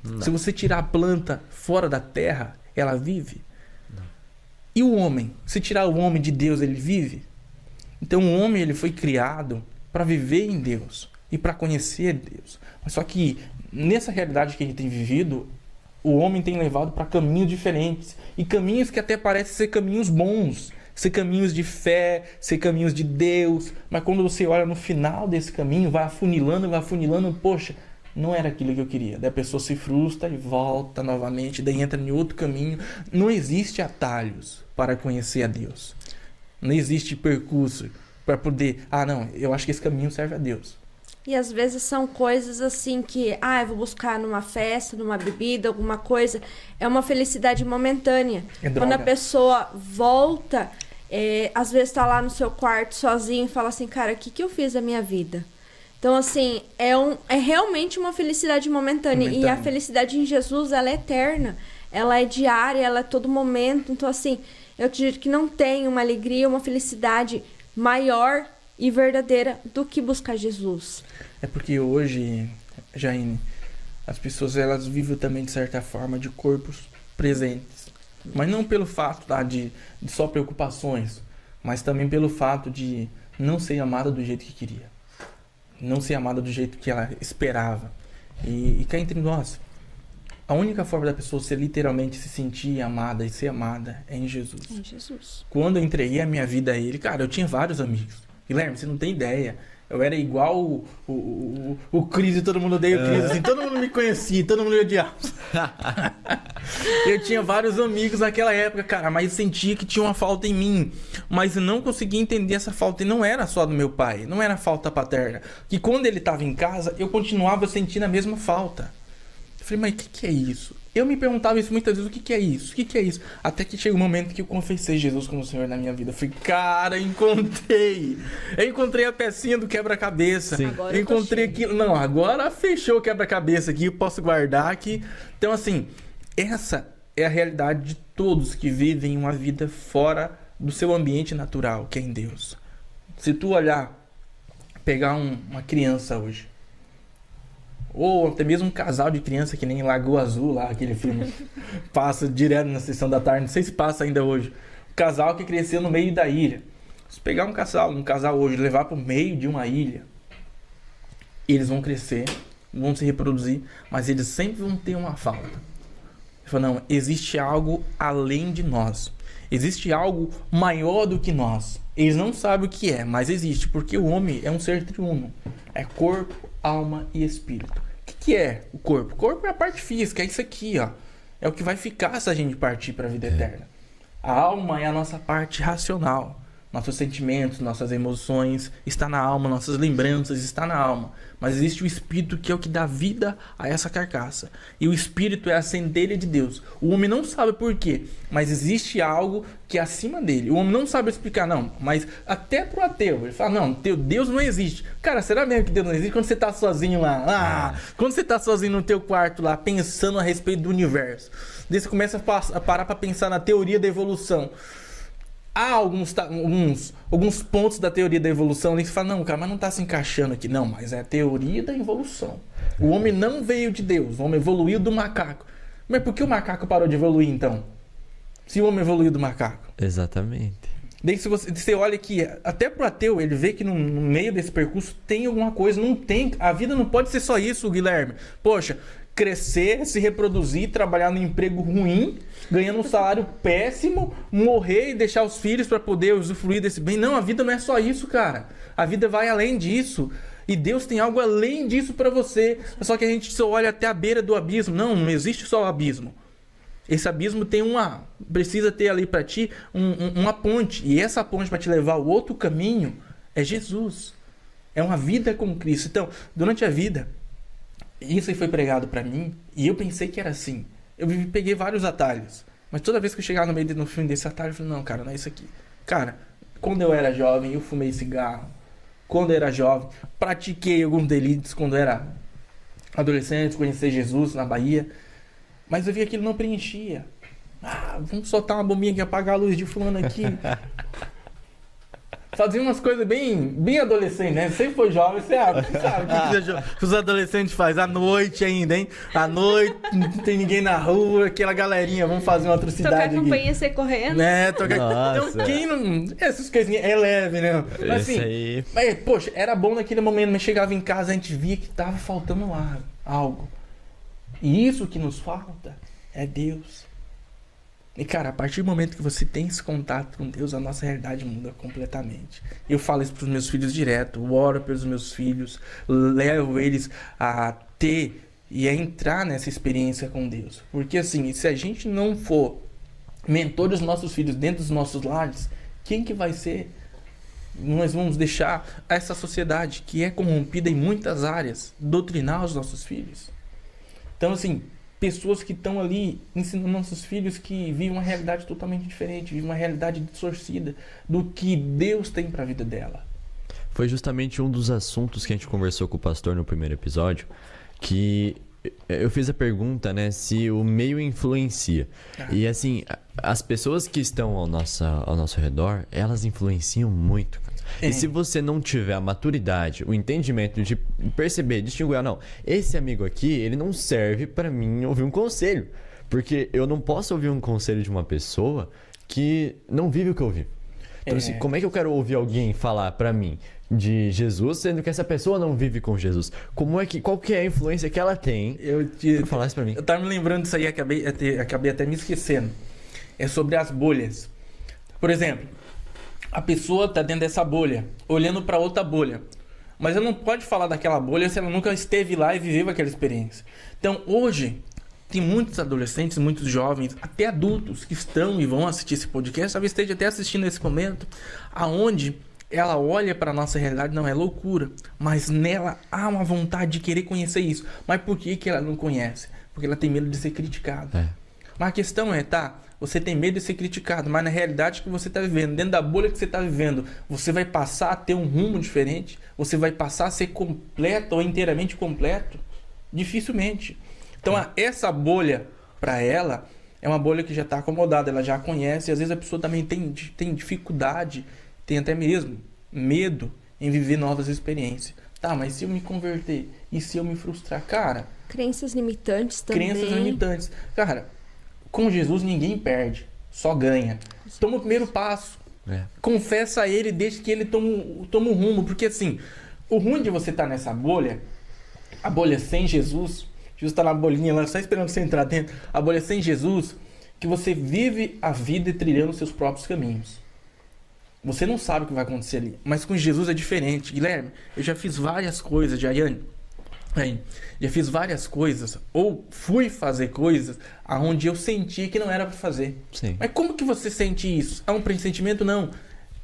Não. Se você tirar a planta fora da terra, ela vive? Não. E o homem? Se tirar o homem de Deus, ele vive? Então o homem, ele foi criado para viver em Deus e para conhecer Deus. Mas só que nessa realidade que a gente tem vivido, o homem tem levado para caminhos diferentes, e caminhos que até parecem ser caminhos bons, ser caminhos de fé, ser caminhos de Deus, mas quando você olha no final desse caminho, vai afunilando, poxa, não era aquilo que eu queria. Daí a pessoa se frustra e volta novamente, daí entra em outro caminho. Não existe atalhos para conhecer a Deus. Não existe percurso para poder, não, eu acho que esse caminho serve a Deus. E às vezes são coisas assim que, eu vou buscar numa festa, numa bebida, alguma coisa. É uma felicidade momentânea. Quando a pessoa volta, às vezes tá lá no seu quarto sozinho e fala assim, cara, o que eu fiz da minha vida? Então, assim, é realmente uma felicidade momentânea. E a felicidade em Jesus, ela é eterna. Ela é diária, ela é todo momento. Então, assim, eu acredito que não tem uma alegria, uma felicidade maior e verdadeira do que buscar Jesus. É porque hoje, Jaine, as pessoas elas vivem também de certa forma de corpos presentes, mas não pelo fato de só preocupações, mas também pelo fato de não ser amada do jeito que queria, não ser amada do jeito que ela esperava. E cá entre nós, a única forma da pessoa ser literalmente se sentir amada e ser amada é em Jesus. Em Jesus. Quando eu entreguei a minha vida a Ele, cara, eu tinha vários amigos. Guilherme, você não tem ideia. Eu era igual o Cris e todo mundo odeia o Cris. Assim, todo mundo me conhecia, todo mundo me odiava. Eu tinha vários amigos naquela época, cara, mas eu sentia que tinha uma falta em mim. Mas eu não conseguia entender essa falta. E não era só do meu pai, não era falta paterna. Que quando ele estava em casa, eu continuava sentindo a mesma falta. Eu falei, mas o que é isso? Eu me perguntava isso muitas vezes, o que é isso? O que é isso? Até que chega um momento que eu confessei Jesus como Senhor na minha vida. Eu falei, cara, encontrei. Eu encontrei a pecinha do quebra-cabeça. Eu encontrei aquilo. Não, agora fechou o quebra-cabeça aqui, eu posso guardar aqui. Então, assim, essa é a realidade de todos que vivem uma vida fora do seu ambiente natural, que é em Deus. Se tu olhar, pegar uma criança hoje, ou até mesmo um casal de criança que nem Lagoa Azul, lá, aquele filme passa direto na sessão da tarde, não sei se passa ainda hoje. Um casal que cresceu no meio da ilha. Se pegar um casal hoje, levar para o meio de uma ilha, eles vão crescer, vão se reproduzir, mas eles sempre vão ter uma falta. Ele falou, não, existe algo além de nós. Existe algo maior do que nós. Eles não sabem o que é, mas existe, porque o homem é um ser triuno. É corpo, alma e espírito. O que é o corpo? O corpo é a parte física, é isso aqui, ó. É o que vai ficar se a gente partir para a vida eterna. A alma é a nossa parte racional. Nossos sentimentos, nossas emoções, está na alma, nossas lembranças, está na alma. Mas existe o espírito que é o que dá vida a essa carcaça. E o espírito é a centelha de Deus. O homem não sabe por quê, mas existe algo que é acima dele. O homem não sabe explicar, não. Mas até pro ateu, ele fala, não, Deus não existe. Cara, será mesmo que Deus não existe quando você tá sozinho lá? Quando você tá sozinho no teu quarto lá, pensando a respeito do universo. Daí você começa a parar para pensar na teoria da evolução. Há alguns pontos da teoria da evolução ali que você fala, não, cara, mas não está se encaixando aqui. Não, mas é a teoria da evolução. O homem não veio de Deus, o homem evoluiu do macaco. Mas por que o macaco parou de evoluir então? Se o homem evoluiu do macaco. Exatamente. Daí se você olha aqui, até pro ateu, ele vê que no meio desse percurso tem alguma coisa, não tem. A vida não pode ser só isso, Guilherme. Poxa, crescer, se reproduzir, trabalhar num emprego ruim, ganhando um salário péssimo, morrer e deixar os filhos para poder usufruir desse bem. Não, a vida não é só isso, cara. A vida vai além disso. E Deus tem algo além disso para você. Só que a gente só olha até a beira do abismo. Não, não existe só o abismo. Esse abismo tem precisa ter ali para ti uma ponte. E essa ponte para te levar ao outro caminho é Jesus. É uma vida com Cristo. Então, durante a vida, isso aí foi pregado para mim e eu pensei que era assim. Eu peguei vários atalhos, mas toda vez que eu chegava no fim desse atalho, eu falei, não, cara, não é isso aqui. Cara, quando eu era jovem, eu fumei cigarro. Quando eu era jovem, pratiquei alguns delitos. Quando eu era adolescente, conheci Jesus na Bahia. Mas eu vi que ele não preenchia. Vamos soltar uma bombinha aqui, apagar a luz de fulano aqui. Fazia umas coisas bem adolescentes, né? Você foi jovem, você sabe o que os adolescentes fazem à noite ainda, hein? À noite, não tem ninguém na rua, aquela galerinha, vamos fazer uma atrocidade aqui. Tocar campainha e sair correndo. Então, quem não... Essas coisinhas é leve, né? Mas assim, aí... mas, poxa, era bom naquele momento, mas chegava em casa, a gente via que tava faltando algo. E isso que nos falta é Deus. E, cara, a partir do momento que você tem esse contato com Deus, a nossa realidade muda completamente. Eu falo isso para os meus filhos direto, eu oro pelos meus filhos, levo eles a ter e a entrar nessa experiência com Deus. Porque, assim, se a gente não for mentor dos nossos filhos dentro dos nossos lares, quem que vai ser? Nós vamos deixar essa sociedade que é corrompida em muitas áreas doutrinar os nossos filhos. Então, assim, pessoas que estão ali ensinando nossos filhos que vivem uma realidade totalmente diferente, vivem uma realidade distorcida do que Deus tem para a vida dela. Foi justamente um dos assuntos que a gente conversou com o pastor no primeiro episódio, que eu fiz a pergunta, né, se o meio influencia. E assim, as pessoas que estão ao nosso redor, elas influenciam muito, cara. E se você não tiver a maturidade, o entendimento de perceber, distinguir, não, esse amigo aqui, ele não serve para mim ouvir um conselho. Porque eu não posso ouvir um conselho de uma pessoa que não vive o que eu vivo. Então, assim, como é que eu quero ouvir alguém falar para mim de Jesus, sendo que essa pessoa não vive com Jesus? Qual que é a influência que ela tem pra falar isso pra mim? Eu tava me lembrando disso aí, acabei até me esquecendo. É sobre as bolhas. Por exemplo, a pessoa tá dentro dessa bolha, olhando para outra bolha. Mas ela não pode falar daquela bolha se ela nunca esteve lá e viveu aquela experiência. Então, hoje, tem muitos adolescentes, muitos jovens, até adultos que estão e vão assistir esse podcast, talvez esteja até assistindo nesse momento, aonde ela olha para a nossa realidade, não é loucura, mas nela há uma vontade de querer conhecer isso. Mas por que ela não conhece? Porque ela tem medo de ser criticada. Mas a questão é, você tem medo de ser criticado, mas na realidade que você está vivendo, dentro da bolha que você está vivendo, você vai passar a ter um rumo diferente? Você vai passar a ser completo ou inteiramente completo? Dificilmente. Então, essa bolha, para ela, é uma bolha que já está acomodada, ela já conhece, e às vezes a pessoa também tem dificuldade, tem até mesmo medo em viver novas experiências. Mas se eu me converter e se eu me frustrar? Cara... Crenças limitantes também. Crenças limitantes. Cara, com Jesus ninguém perde, só ganha. Toma o primeiro passo. Confessa a ele, deixa que ele tome um rumo. Porque assim, o ruim de você estar nessa bolha, a bolha sem Jesus, Jesus tá na bolinha lá, só esperando você entrar dentro. A bolha sem Jesus, que você vive a vida trilhando os seus próprios caminhos. Você não sabe o que vai acontecer ali. Mas com Jesus é diferente. Guilherme, eu já fiz várias coisas, Jaiane. Já fiz várias coisas, ou fui fazer coisas aonde eu senti que não era para fazer. Sim. Mas como que você sente isso? É um pressentimento? Não.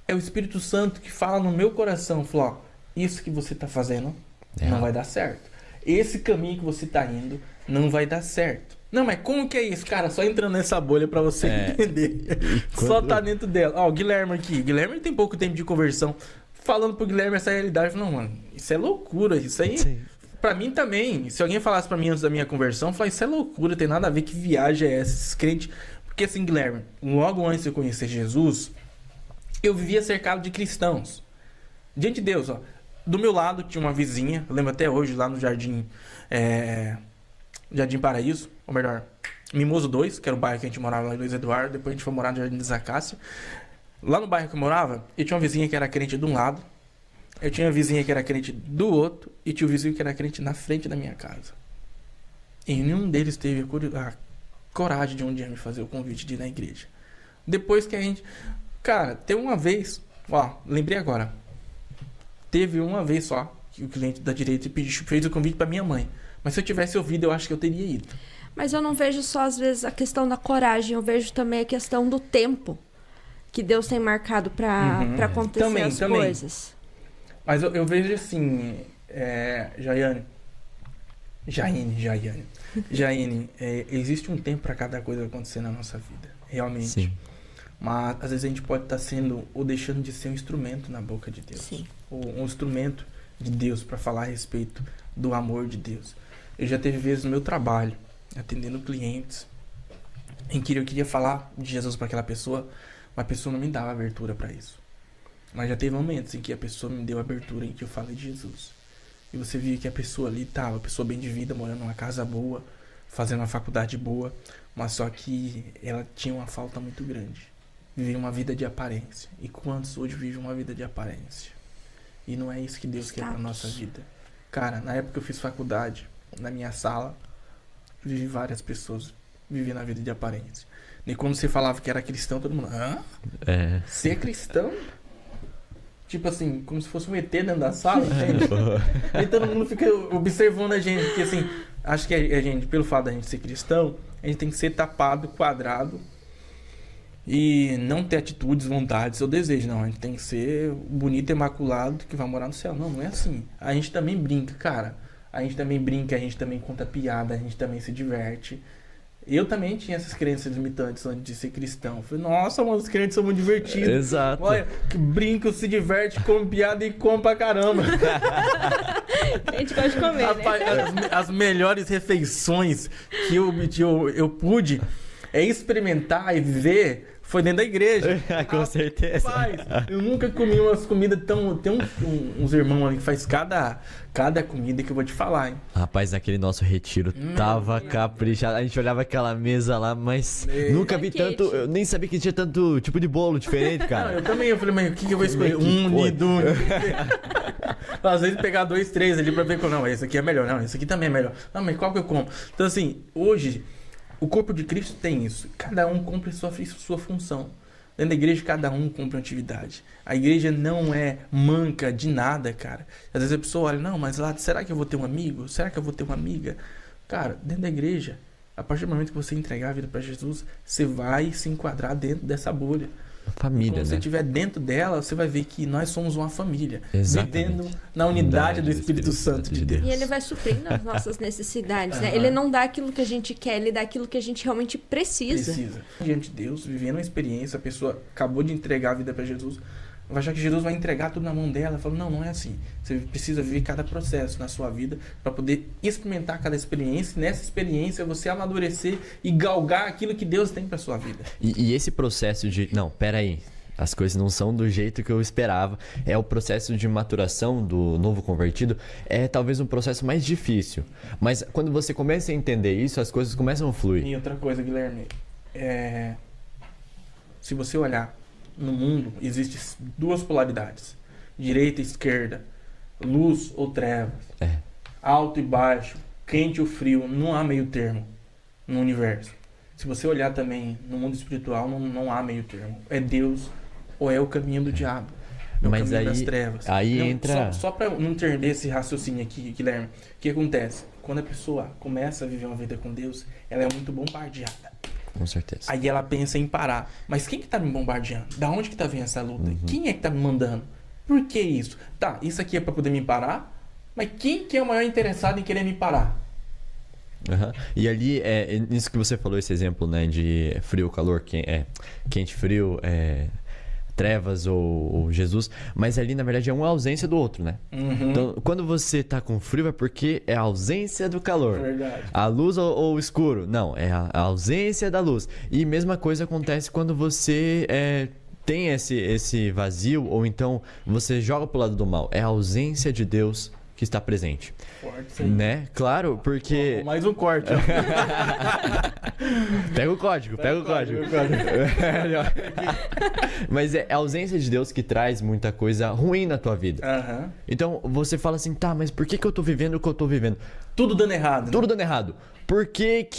É o Espírito Santo que fala no meu coração, falou, ó, isso que você tá fazendo não vai dar certo. Esse caminho que você tá indo não vai dar certo. Não, mas como que é isso, cara? Só entrando nessa bolha pra você entender. Só tá dentro dela. Ó, o Guilherme aqui. Guilherme tem pouco tempo de conversão. Falando pro Guilherme essa realidade, eu falo, não, mano, isso é loucura. Isso aí, Sim. pra mim também. Se alguém falasse pra mim antes da minha conversão, eu falava, isso é loucura, tem nada a ver, que viagem é essa, esses crentes. Porque assim, Guilherme, logo antes de eu conhecer Jesus, eu vivia cercado de cristãos. Diante de Deus, ó. Do meu lado tinha uma vizinha, eu lembro até hoje, lá no Jardim Paraíso, ou melhor, Mimoso 2, que era o bairro que a gente morava lá em Luiz Eduardo, depois a gente foi morar no Jardim das Acácias. Lá no bairro que eu morava, eu tinha uma vizinha que era crente de um lado, eu tinha uma vizinha que era crente do outro, e tinha um vizinho que era crente na frente da minha casa. E nenhum deles teve a coragem de um dia me fazer o convite de ir na igreja. Depois que a gente... Cara, teve uma vez, ó, lembrei agora. Teve uma vez só que o cliente da direita fez o convite pra minha mãe. Mas se eu tivesse ouvido, eu acho que eu teria ido. Mas eu não vejo só, às vezes, a questão da coragem. Eu vejo também a questão do tempo que Deus tem marcado pra acontecer as coisas. Mas eu vejo assim, Jaiane, existe um tempo pra cada coisa acontecer na nossa vida. Realmente. Sim. Mas às vezes a gente pode estar sendo ou deixando de ser um instrumento na boca de Deus. Sim. Ou um instrumento de Deus para falar a respeito do amor de Deus. Eu já teve vezes no meu trabalho, atendendo clientes, em que eu queria falar de Jesus para aquela pessoa, mas a pessoa não me dava abertura para isso. Mas já teve momentos em que a pessoa me deu abertura, em que eu falei de Jesus. E você via que a pessoa ali estava, a pessoa bem de vida, morando numa casa boa, fazendo uma faculdade boa, mas só que ela tinha uma falta muito grande. Vivia uma vida de aparência. E quantos hoje vivem uma vida de aparência? E não é isso que Deus quer pra nossa vida. Cara, na época que eu fiz faculdade, na minha sala, vivi várias pessoas vivendo a vida de aparência. E quando você falava que era cristão, todo mundo... Hã? Você é cristão? Tipo assim, como se fosse um ET dentro da sala, entende? E todo mundo fica observando a gente. Porque assim, acho que a gente, pelo fato da gente ser cristão, a gente tem que ser tapado, quadrado, e não ter atitudes, vontades ou desejos. Não, a gente tem que ser bonito, imaculado, que vai morar no céu. Não é assim. A gente também brinca, cara. A gente também brinca, a gente também conta piada, a gente também se diverte. Eu também tinha essas crenças limitantes antes de ser cristão. Eu falei, nossa, mano, os crentes são muito divertidos. Exato. Olha, que brinca, se diverte, come piada e come pra caramba. A gente gosta de comer, Rapaz, né? as melhores refeições que eu pude experimentar e viver foi dentro da igreja. Com certeza. Rapaz, eu nunca comi umas comidas tão... Tem uns irmãos ali que faz cada comida que eu vou te falar, hein? Rapaz, naquele nosso retiro tava caprichado. A gente olhava aquela mesa lá, mas nunca vi tanto... Eu nem sabia que tinha tanto tipo de bolo diferente, cara. Não, eu também. Eu falei, mas o que eu vou escolher? Unido. Às vezes pegar 2, 3 ali pra ver qual... Não, esse aqui é melhor. Não, esse aqui também é melhor. Não, mas qual que eu como? Então assim, hoje... O corpo de Cristo tem isso. Cada um cumpre sua função. Dentro da igreja, cada um cumpre uma atividade. A igreja não é manca de nada, cara. Às vezes a pessoa olha, não, mas lá, será que eu vou ter um amigo? Será que eu vou ter uma amiga? Cara, dentro da igreja, a partir do momento que você entregar a vida para Jesus, você vai se enquadrar dentro dessa bolha. Família, quando você né? estiver dentro dela, você vai ver que nós somos uma família. Exatamente. Vivendo na unidade do Espírito Santo de Deus. E ele vai suprindo as nossas necessidades, né? Ele não dá aquilo que a gente quer, ele dá aquilo que a gente realmente precisa. Diante de Deus, vivendo uma experiência, a pessoa acabou de entregar a vida para Jesus, vai achar que Jesus vai entregar tudo na mão dela. Fala, não é assim. Você precisa viver cada processo na sua vida para poder experimentar cada experiência. E nessa experiência você amadurecer e galgar aquilo que Deus tem para sua vida. E esse processo de... Não, peraí. As coisas não são do jeito que eu esperava. É o processo de maturação do novo convertido. É talvez um processo mais difícil. Mas quando você começa a entender isso, as coisas começam a fluir. E outra coisa, Guilherme. Se você olhar no mundo, existem 2 polaridades. Direita e esquerda. Luz ou trevas. Alto e baixo. quente ou frio, não há meio termo no universo. Se você olhar também no mundo espiritual, não há meio termo. É Deus ou é o caminho do diabo. É o Mas caminho aí, das trevas. aí Não, entra... Só para não perder esse raciocínio aqui, Guilherme, o que acontece? Quando a pessoa começa a viver uma vida com Deus, ela é muito bombardeada. Com certeza. Aí ela pensa em parar. Mas quem que tá me bombardeando? Da onde que tá vindo essa luta? Quem é que tá me mandando? Por que isso? Tá, isso aqui é para poder me parar? Mas quem que é o maior interessado em querer me parar? Uhum. E ali, nisso que você falou, esse exemplo, né, de frio, calor, quente, frio, trevas ou Jesus, mas ali, na verdade, é uma ausência do outro, né? Uhum. Então, quando você tá com frio, é porque é a ausência do calor. Verdade. A luz ou o escuro? Não, é a ausência da luz. E mesma coisa acontece quando você tem esse vazio, ou então você joga pro lado do mal. É a ausência de Deus que está presente. Forte isso aí. Né? Claro, porque... Mais um corte. Ó. Pega o código. Mas é a ausência de Deus que traz muita coisa ruim na tua vida. Uhum. Então você fala assim, tá, mas por que eu tô vivendo o que eu tô vivendo? Tudo dando errado. Tudo dando errado. Por que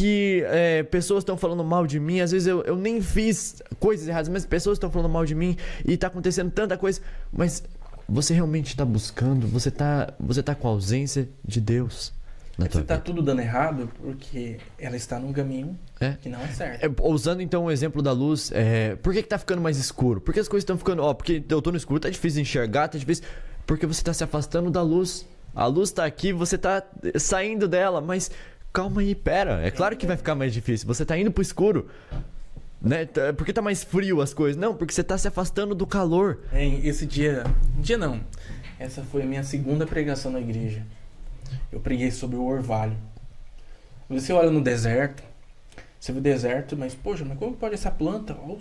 pessoas estão falando mal de mim? Às vezes eu nem fiz coisas erradas, mas pessoas estão falando mal de mim e tá acontecendo tanta coisa. Mas você realmente está buscando, você tá com a ausência de Deus na tua Você tá vida. tudo dando errado porque ela está num caminho que não é certo. Usando então o exemplo da luz, por que tá ficando mais escuro? Por que as coisas estão ficando... porque eu tô no escuro, tá difícil de enxergar, tá difícil... Porque você tá se afastando da luz. A luz tá aqui, você tá saindo dela, mas calma aí, pera. É claro que vai ficar mais difícil. Você tá indo pro escuro, né? Porque tá mais frio as coisas. Não, porque você tá se afastando do calor. Esse dia não. Essa foi a minha segunda pregação na igreja. Eu preguei sobre o orvalho. Você olha no deserto, você vê o deserto, mas poxa, mas como pode essa planta? Olha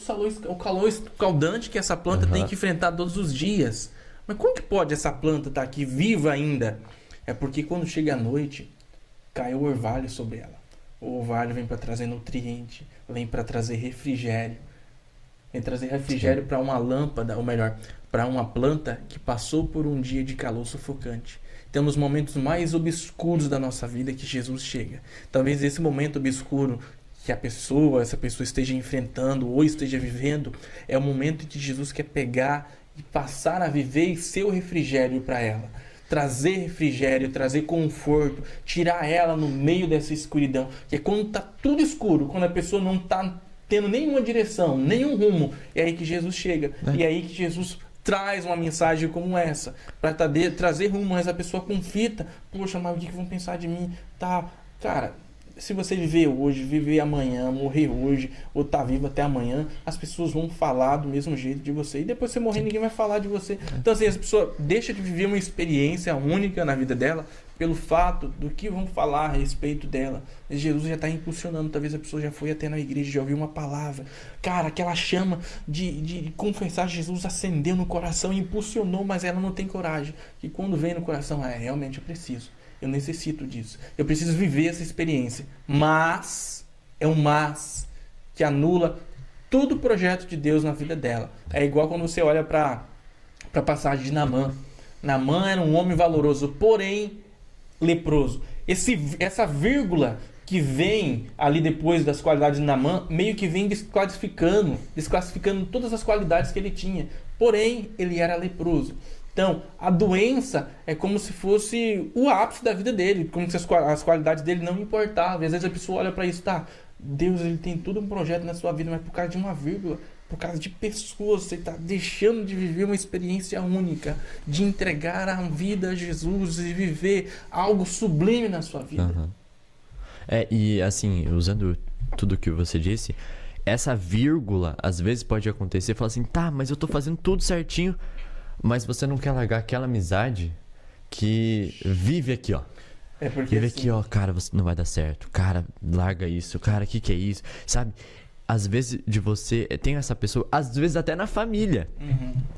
o calor escaldante que essa planta tem que enfrentar todos os dias. Mas como que pode essa planta estar aqui viva ainda? É porque quando chega a noite, cai o orvalho sobre ela. O orvalho vem para trazer nutriente, vem para trazer refrigério. Vem trazer refrigério para uma lâmpada, ou melhor, para uma planta que passou por um dia de calor sufocante. Então, nos momentos mais obscuros da nossa vida que Jesus chega. Talvez esse momento obscuro que essa pessoa esteja enfrentando ou esteja vivendo, é o momento em que Jesus quer pegar e passar a viver e ser o refrigério para ela. Trazer refrigério, trazer conforto, tirar ela no meio dessa escuridão. Que é quando está tudo escuro, quando a pessoa não está tendo nenhuma direção, nenhum rumo. É aí que Jesus chega. E é aí que Jesus traz uma mensagem como essa. Para trazer rumo, mas a pessoa conflita. Poxa, mas o que vão pensar de mim? Tá, cara... Se você viver hoje, viver amanhã, morrer hoje, ou estar vivo até amanhã, as pessoas vão falar do mesmo jeito de você. E depois você morrer, ninguém vai falar de você. Então, assim, as pessoas deixam de viver uma experiência única na vida dela pelo fato do que vão falar a respeito dela. Mas Jesus já está impulsionando. Talvez a pessoa já foi até na igreja, já ouviu uma palavra. Cara, aquela chama de confessar Jesus acendeu no coração e impulsionou, mas ela não tem coragem. E quando vem no coração, realmente eu preciso. Eu necessito disso. Eu preciso viver essa experiência. Mas, é um mas que anula todo o projeto de Deus na vida dela. É igual quando você olha para a passagem de Naamã. Naamã era um homem valoroso, porém leproso. Essa vírgula que vem ali depois das qualidades de Naamã, meio que vem desclassificando todas as qualidades que ele tinha. Porém, ele era leproso. Então, a doença é como se fosse o ápice da vida dele, como se as qualidades dele não importavam. E às vezes a pessoa olha para isso, tá, Deus ele tem todo um projeto na sua vida, mas por causa de uma vírgula, por causa de pessoas, você está deixando de viver uma experiência única, de entregar a vida a Jesus e viver algo sublime na sua vida. Uhum. E assim, usando tudo que você disse, essa vírgula às vezes pode acontecer e falar assim, tá, mas eu tô fazendo tudo certinho, mas você não quer largar aquela amizade que vive aqui, ó. Vive assim, aqui, ó, cara, você não vai dar certo. Cara, larga isso. Cara, que é isso? Sabe? Às vezes de você... Tem essa pessoa, às vezes até na família.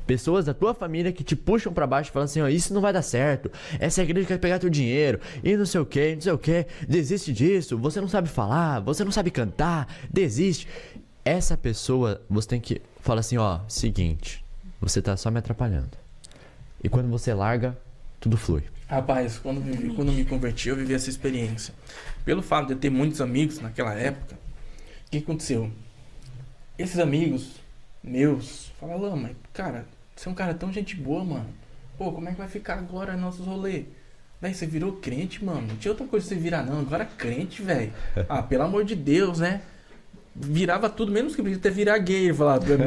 Pessoas da tua família que te puxam pra baixo e falam assim, ó, isso não vai dar certo. Essa igreja quer pegar teu dinheiro. E não sei o que, não sei o que. Desiste disso. Você não sabe falar. Você não sabe cantar. Desiste. Essa pessoa, você tem que falar assim, ó, seguinte... Você tá só me atrapalhando. E quando você larga, tudo flui. Rapaz, quando me converti, eu vivi essa experiência. Pelo fato de eu ter muitos amigos naquela época, o que aconteceu? Esses amigos meus falaram, mas cara, você é um cara tão gente boa, mano. Pô, como é que vai ficar agora nossos rolês? Daí você virou crente, mano. Não tinha outra coisa pra você virar, não. Agora crente, velho. Ah, pelo amor de Deus, né? Virava tudo, menos que podia até virar gay, falar pra mim.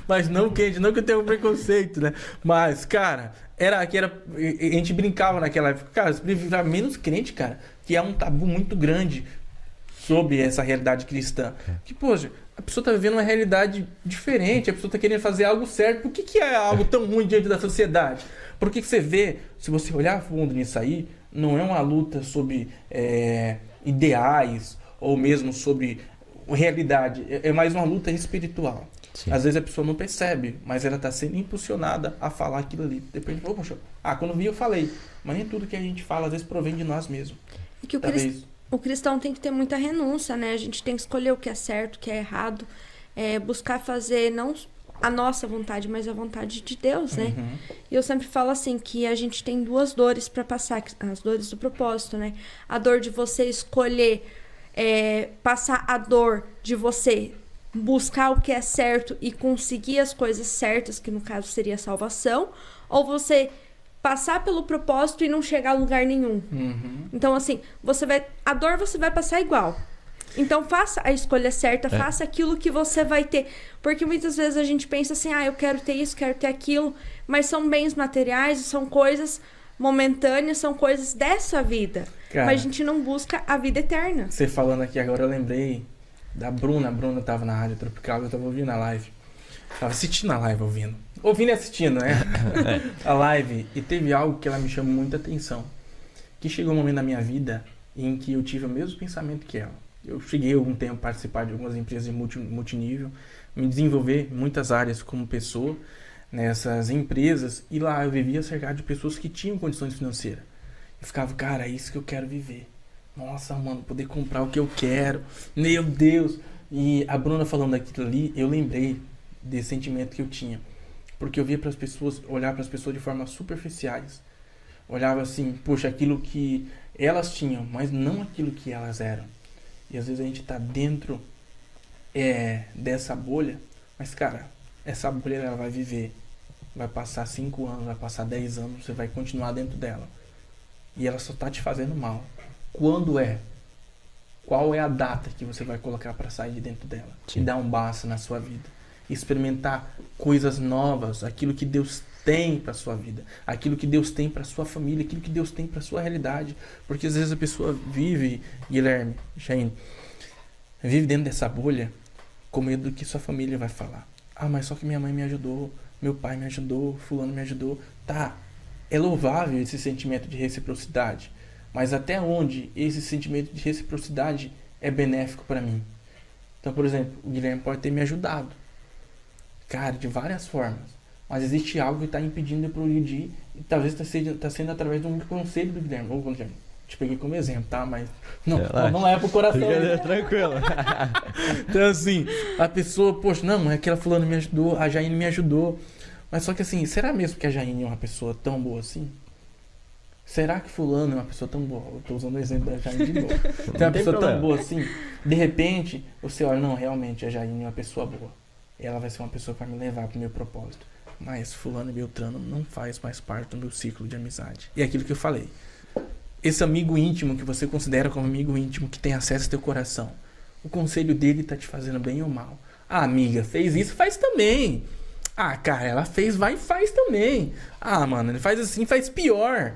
Mas não crente, não que eu tenha um preconceito, né? Mas, cara, a gente brincava naquela época. Cara, você podia virar menos crente, cara. Que é um tabu muito grande sobre essa realidade cristã. Que, poxa, a pessoa tá vivendo uma realidade diferente, a pessoa tá querendo fazer algo certo. Por que é algo tão ruim diante da sociedade? Porque você vê, se você olhar fundo nisso aí, não é uma luta sobre ideais ou mesmo sobre realidade. É mais uma luta espiritual. Sim. Às vezes a pessoa não percebe, mas ela está sendo impulsionada a falar aquilo ali. Depois, poxa, quando vi eu falei. Mas nem tudo que a gente fala às vezes provém de nós mesmos. É que o cristão tem que ter muita renúncia, né? A gente tem que escolher o que é certo, o que é errado. Buscar fazer não a nossa vontade, mas a vontade de Deus, né? Uhum. E eu sempre falo assim, que a gente tem duas dores para passar, as dores do propósito, né? A dor de você escolher passar a dor de você buscar o que é certo e conseguir as coisas certas, que no caso seria a salvação, ou você passar pelo propósito e não chegar a lugar nenhum. Uhum. Então, assim, a dor você vai passar igual. Então, faça a escolha certa, faça aquilo que você vai ter. Porque muitas vezes a gente pensa assim, eu quero ter isso, quero ter aquilo, mas são bens materiais, são coisas momentâneas, são coisas dessa vida. Cara, mas a gente não busca a vida eterna. Você falando aqui agora, eu lembrei da Bruna. A Bruna tava na Rádio Tropical, eu tava ouvindo a live. Tava assistindo a live, ouvindo. Ouvindo e assistindo, né? A live. E teve algo que ela me chamou muita atenção. Que chegou um momento na minha vida em que eu tive o mesmo pensamento que ela. Eu cheguei algum tempo a participar de algumas empresas de multinível, me desenvolver em muitas áreas como pessoa nessas empresas, e lá eu vivia cercado de pessoas que tinham condições financeiras. Eu ficava, cara, é isso que eu quero viver. Nossa, mano, poder comprar o que eu quero. Meu Deus! E a Bruna falando aquilo ali, eu lembrei desse sentimento que eu tinha. Porque eu via para as pessoas, olhar para as pessoas de forma superficiais. Olhava assim, poxa, aquilo que elas tinham, mas não aquilo que elas eram. E às vezes a gente tá dentro dessa bolha, mas cara, essa bolha ela vai viver. Vai passar 5 anos, vai passar 10 anos, você vai continuar dentro dela. E ela só tá te fazendo mal. Quando é? Qual é a data que você vai colocar para sair de dentro dela? Sim. E dar um basta na sua vida. Experimentar coisas novas, aquilo que Deus tem para sua vida, aquilo que Deus tem para sua família, aquilo que Deus tem para sua realidade. Porque às vezes a pessoa vive, Guilherme, Shane, vive dentro dessa bolha com medo do que sua família vai falar. Mas só que minha mãe me ajudou, meu pai me ajudou, fulano me ajudou. Tá, é louvável esse sentimento de reciprocidade, mas até onde esse sentimento de reciprocidade é benéfico para mim? Então, por exemplo, o Guilherme pode ter me ajudado, cara, de várias formas. Mas existe algo que está impedindo eu progredir, e talvez está sendo através de um conselho do Guilherme. Ou Guilherme, te peguei como exemplo, tá? Mas não é pro coração. Tranquilo. Então, assim, a pessoa, poxa, não, aquela fulana me ajudou, a Jaine me ajudou. Mas só que assim, será mesmo que a Jaine é uma pessoa tão boa assim? Será que fulano é uma pessoa tão boa? Eu tô usando o exemplo da Jaine de novo. Tem uma pessoa tão boa assim? De repente, você olha, não, realmente a Jaine é uma pessoa boa. Ela vai ser uma pessoa que vai me levar pro meu propósito. Mas fulano e Beltrano não faz mais parte do meu ciclo de amizade. E é aquilo que eu falei. Esse amigo íntimo que você considera como amigo íntimo, que tem acesso ao teu coração, o conselho dele tá te fazendo bem ou mal? A amiga fez isso, faz também. Cara, ela fez, vai e faz também. Mano, ele faz assim, faz pior.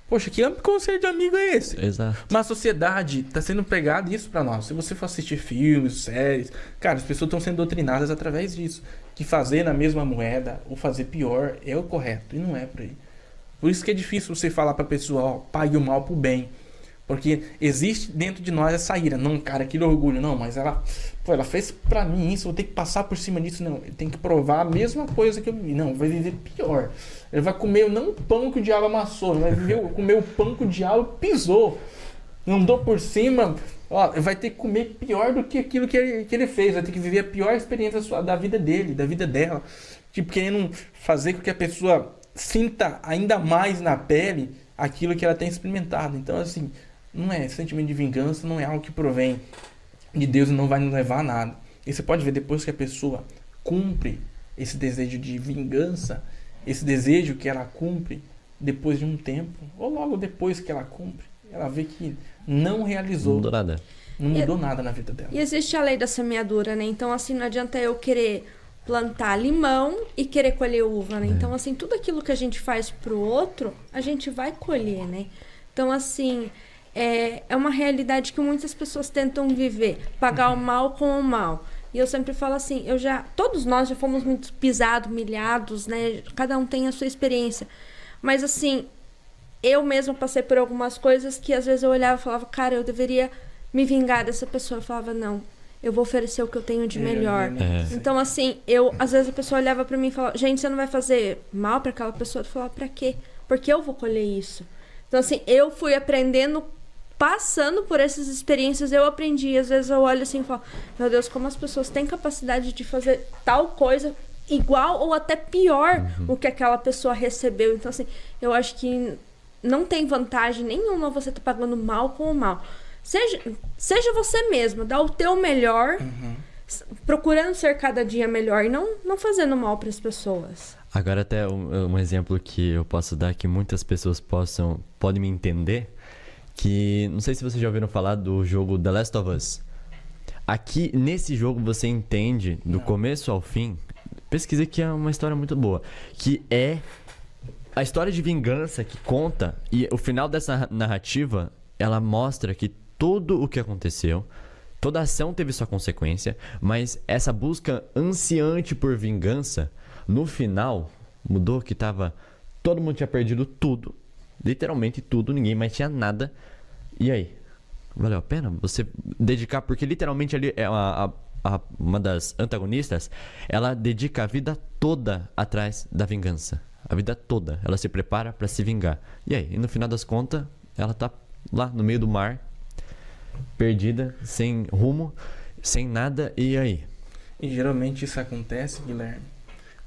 Poxa, que conselho de amigo é esse? Exato. Mas a sociedade tá sendo pregada isso pra nós. Se você for assistir filmes, séries, cara, as pessoas estão sendo doutrinadas através disso. Que fazer na mesma moeda ou fazer pior é o correto. E não é por aí. Por isso que é difícil você falar pra pessoa, pague o mal pro bem. Porque existe dentro de nós essa ira. Não, cara, aquele orgulho. Não, mas ela fez pra mim isso, eu vou ter que passar por cima disso. Não, ele tem que provar a mesma coisa que eu vivi. Não, vai viver pior. Ele vai comer não o pão que o diabo amassou, ele vai comer o pão que o diabo pisou. Não dou por cima. Vai ter que comer pior do que aquilo que ele fez. Vai ter que viver a pior experiência da vida dele, da vida dela. Tipo, querendo fazer com que a pessoa sinta ainda mais na pele aquilo que ela tem experimentado. Então, assim, não é sentimento de vingança, não é algo que provém de Deus e não vai nos levar a nada. E você pode ver depois que a pessoa cumpre esse desejo de vingança, esse desejo que ela cumpre depois de um tempo, ou logo depois que ela cumpre, ela vê que não realizou. Não mudou nada. Não mudou nada na vida dela. E existe a lei da semeadura, né? Então, assim, não adianta eu querer plantar limão e querer colher uva, né? Então, assim, tudo aquilo que a gente faz pro outro, a gente vai colher, né? Então, assim, é uma realidade que muitas pessoas tentam viver. Pagar o mal com o mal. E eu sempre falo assim, todos nós já fomos muito pisados, humilhados, né? Cada um tem a sua experiência. Mas, assim, eu mesma passei por algumas coisas que às vezes eu olhava e falava, cara, eu deveria me vingar dessa pessoa. Eu falava, não, eu vou oferecer o que eu tenho de melhor. Então, assim, às vezes a pessoa olhava pra mim e falava, gente, você não vai fazer mal pra aquela pessoa? Eu falava, pra quê? Porque eu vou colher isso. Então, assim, eu fui aprendendo, passando por essas experiências, eu aprendi. Às vezes eu olho assim e falo, meu Deus, como as pessoas têm capacidade de fazer tal coisa igual ou até pior o que aquela pessoa recebeu. Então, assim, eu acho que não tem vantagem nenhuma você estar pagando mal com o mal. Seja você mesmo, dá o teu melhor, procurando ser cada dia melhor e não fazendo mal para as pessoas. Agora até um exemplo que eu posso dar, que muitas pessoas podem me entender, que não sei se vocês já ouviram falar do jogo The Last of Us. Aqui, nesse jogo, você entende do começo ao fim, pesquisei que é uma história muito boa, que é a história de vingança que conta, e o final dessa narrativa, ela mostra que tudo o que aconteceu, toda ação teve sua consequência, mas essa busca ansiante por vingança, no final, mudou que todo mundo tinha perdido tudo, literalmente tudo, ninguém mais tinha nada. E aí? Valeu a pena você dedicar? Porque literalmente ali é uma das antagonistas, ela dedica a vida toda atrás da vingança. A vida toda. Ela se prepara pra se vingar. E aí? E no final das contas, ela tá lá no meio do mar, perdida, sem rumo, sem nada. E aí? E geralmente isso acontece, Guilherme,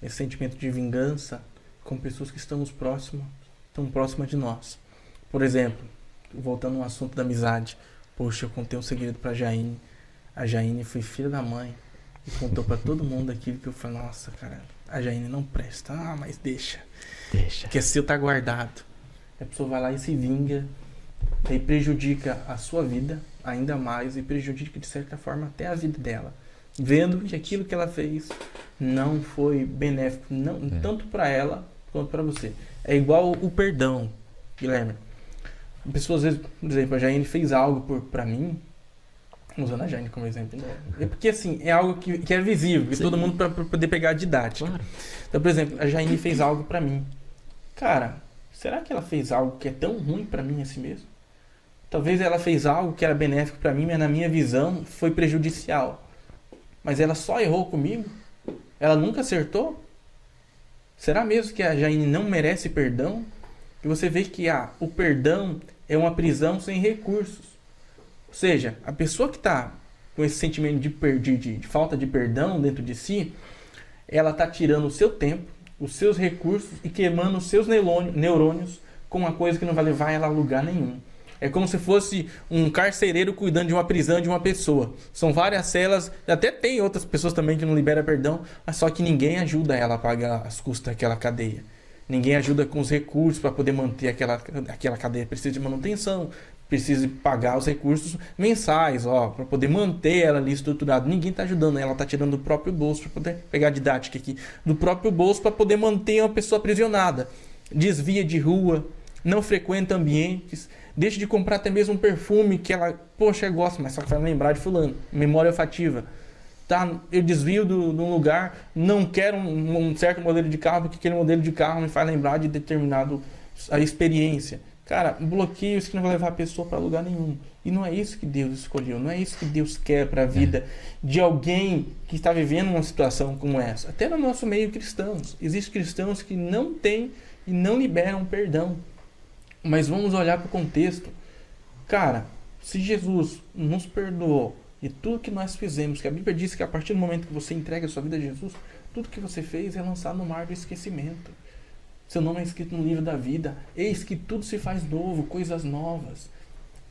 esse sentimento de vingança com pessoas que estão próximas de nós. Por exemplo, voltando ao assunto da amizade. Poxa, eu contei um segredo pra Jaine. A Jaine foi filha da mãe e contou pra todo mundo aquilo que eu falei, nossa, cara, a Jaine não presta. Ah, mas deixa. Porque seu tá guardado. A pessoa vai lá e se vinga, e prejudica a sua vida ainda mais e prejudica de certa forma até a vida dela, vendo que aquilo que ela fez não foi benéfico, tanto pra ela quanto pra você. É igual o perdão, Guilherme. A pessoa, às vezes, por exemplo, a Jaine fez algo pra mim, usando a Jaine como exemplo, né? É porque, assim, é algo que é visível, que todo mundo pra poder pegar a didática. Claro. Então, por exemplo, a Jaine fez algo pra mim. Cara, será que ela fez algo que é tão ruim pra mim assim mesmo? Talvez ela fez algo que era benéfico pra mim, mas na minha visão foi prejudicial. Mas ela só errou comigo? Ela nunca acertou? Será mesmo que a Jaine não merece perdão? E você vê que o perdão é uma prisão sem recursos. Ou seja, a pessoa que está com esse sentimento de falta de perdão dentro de si, ela está tirando o seu tempo, os seus recursos e queimando os seus neurônios com uma coisa que não vai levar ela a lugar nenhum. É como se fosse um carcereiro cuidando de uma prisão de uma pessoa. São várias celas, até tem outras pessoas também que não liberam perdão, mas só que ninguém ajuda ela a pagar as custas daquela cadeia. Ninguém ajuda com os recursos para poder manter aquela cadeia. Precisa de manutenção, precisa pagar os recursos mensais, para poder manter ela ali estruturada. Ninguém está ajudando, ela está tirando do próprio bolso, para poder pegar a didática aqui, do próprio bolso para poder manter uma pessoa aprisionada. Desvia de rua, não frequenta ambientes, deixa de comprar até mesmo um perfume que ela, poxa, gosta, mas só que vai lembrar de fulano, memória olfativa. Tá, eu desvio de um lugar, não quero um certo modelo de carro, porque aquele modelo de carro me faz lembrar de determinado a experiência. Cara, bloqueios que não vai levar a pessoa para lugar nenhum. E não é isso que Deus escolheu, não é isso que Deus quer para a vida de alguém que está vivendo uma situação como essa. Até no nosso meio cristãos. Existem cristãos que não têm e não liberam perdão. Mas vamos olhar para o contexto. Cara, se Jesus nos perdoou, e tudo que nós fizemos, que a Bíblia diz que a partir do momento que você entrega a sua vida a Jesus, tudo que você fez é lançado no mar do esquecimento. seu nome é escrito no livro da vida, eis que tudo se faz novo, coisas novas.